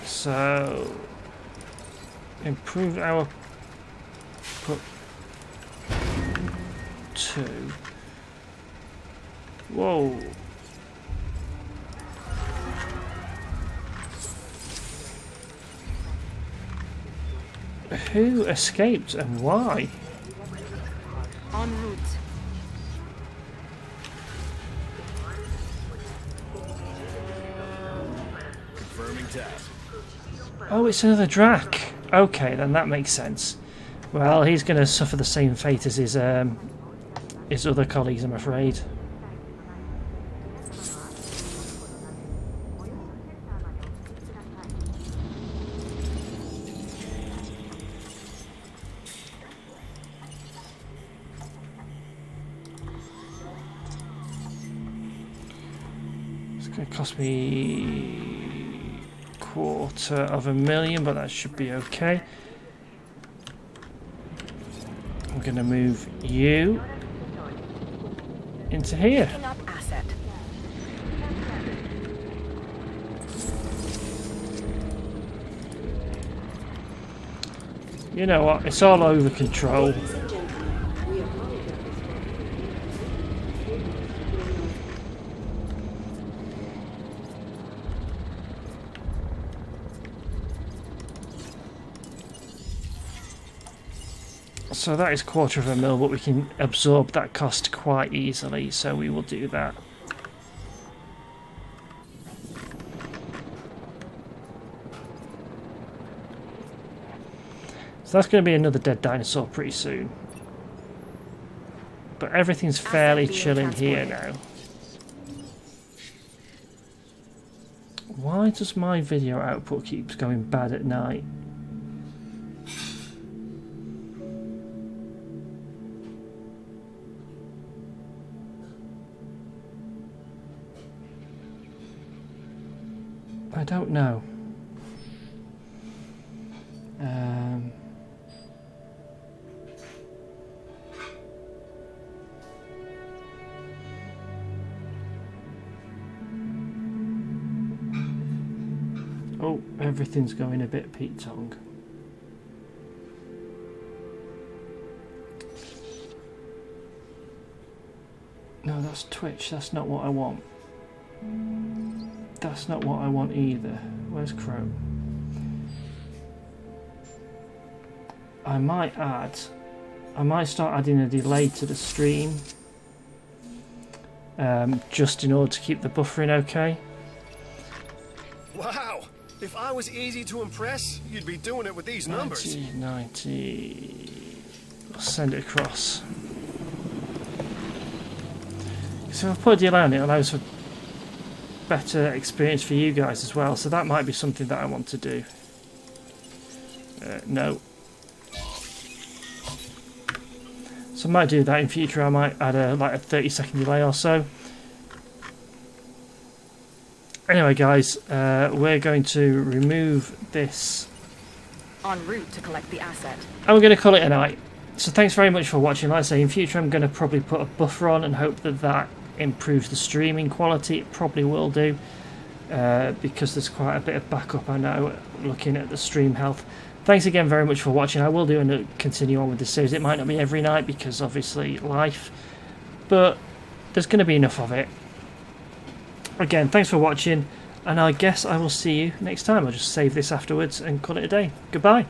So improve our put 2. Whoa. Who escaped and why? En route. Confirming task. Oh, it's another Drac. Okay, then that makes sense. Well, he's going to suffer the same fate as his other colleagues, I'm afraid. It's going to cost me $250,000, but that should be okay. I'm going to move you into here. Picking up asset. You know what? It's all over control. Ladies and gentlemen, we apologize So that is $250,000, but we can absorb that cost quite easily, so we will do that. So that's going to be another dead dinosaur pretty soon. But everything's fairly chill in here now. Why does my video output keeps going bad at night? I don't know. Oh, everything's going a bit Pete Tong. No, that's Twitch. That's not what I want. That's not what I want either. Where's Chrome? I might start adding a delay to the stream, just in order to keep the buffering okay. Wow! If I was easy to impress, you'd be doing it with these numbers. 90. I'll send it across. So if I put a delay on it, it allows for better experience for you guys as well, so that might be something that I want to do. No. So I might do that in future. I might add a 30-second delay or so. Anyway guys, we're going to remove this En route to collect the asset. and we're going to call it a night. So thanks very much for watching. Like I say, in future I'm going to probably put a buffer on and hope that that improves the streaming quality. It probably will do, because there's quite a bit of backup I know looking at the stream health. Thanks again very much for watching. I will do and continue on with this series. It might not be every night because obviously life, but there's going to be enough of it. Again, thanks for watching, and I guess I will see you next time. I'll just save this afterwards and call it a day. Goodbye.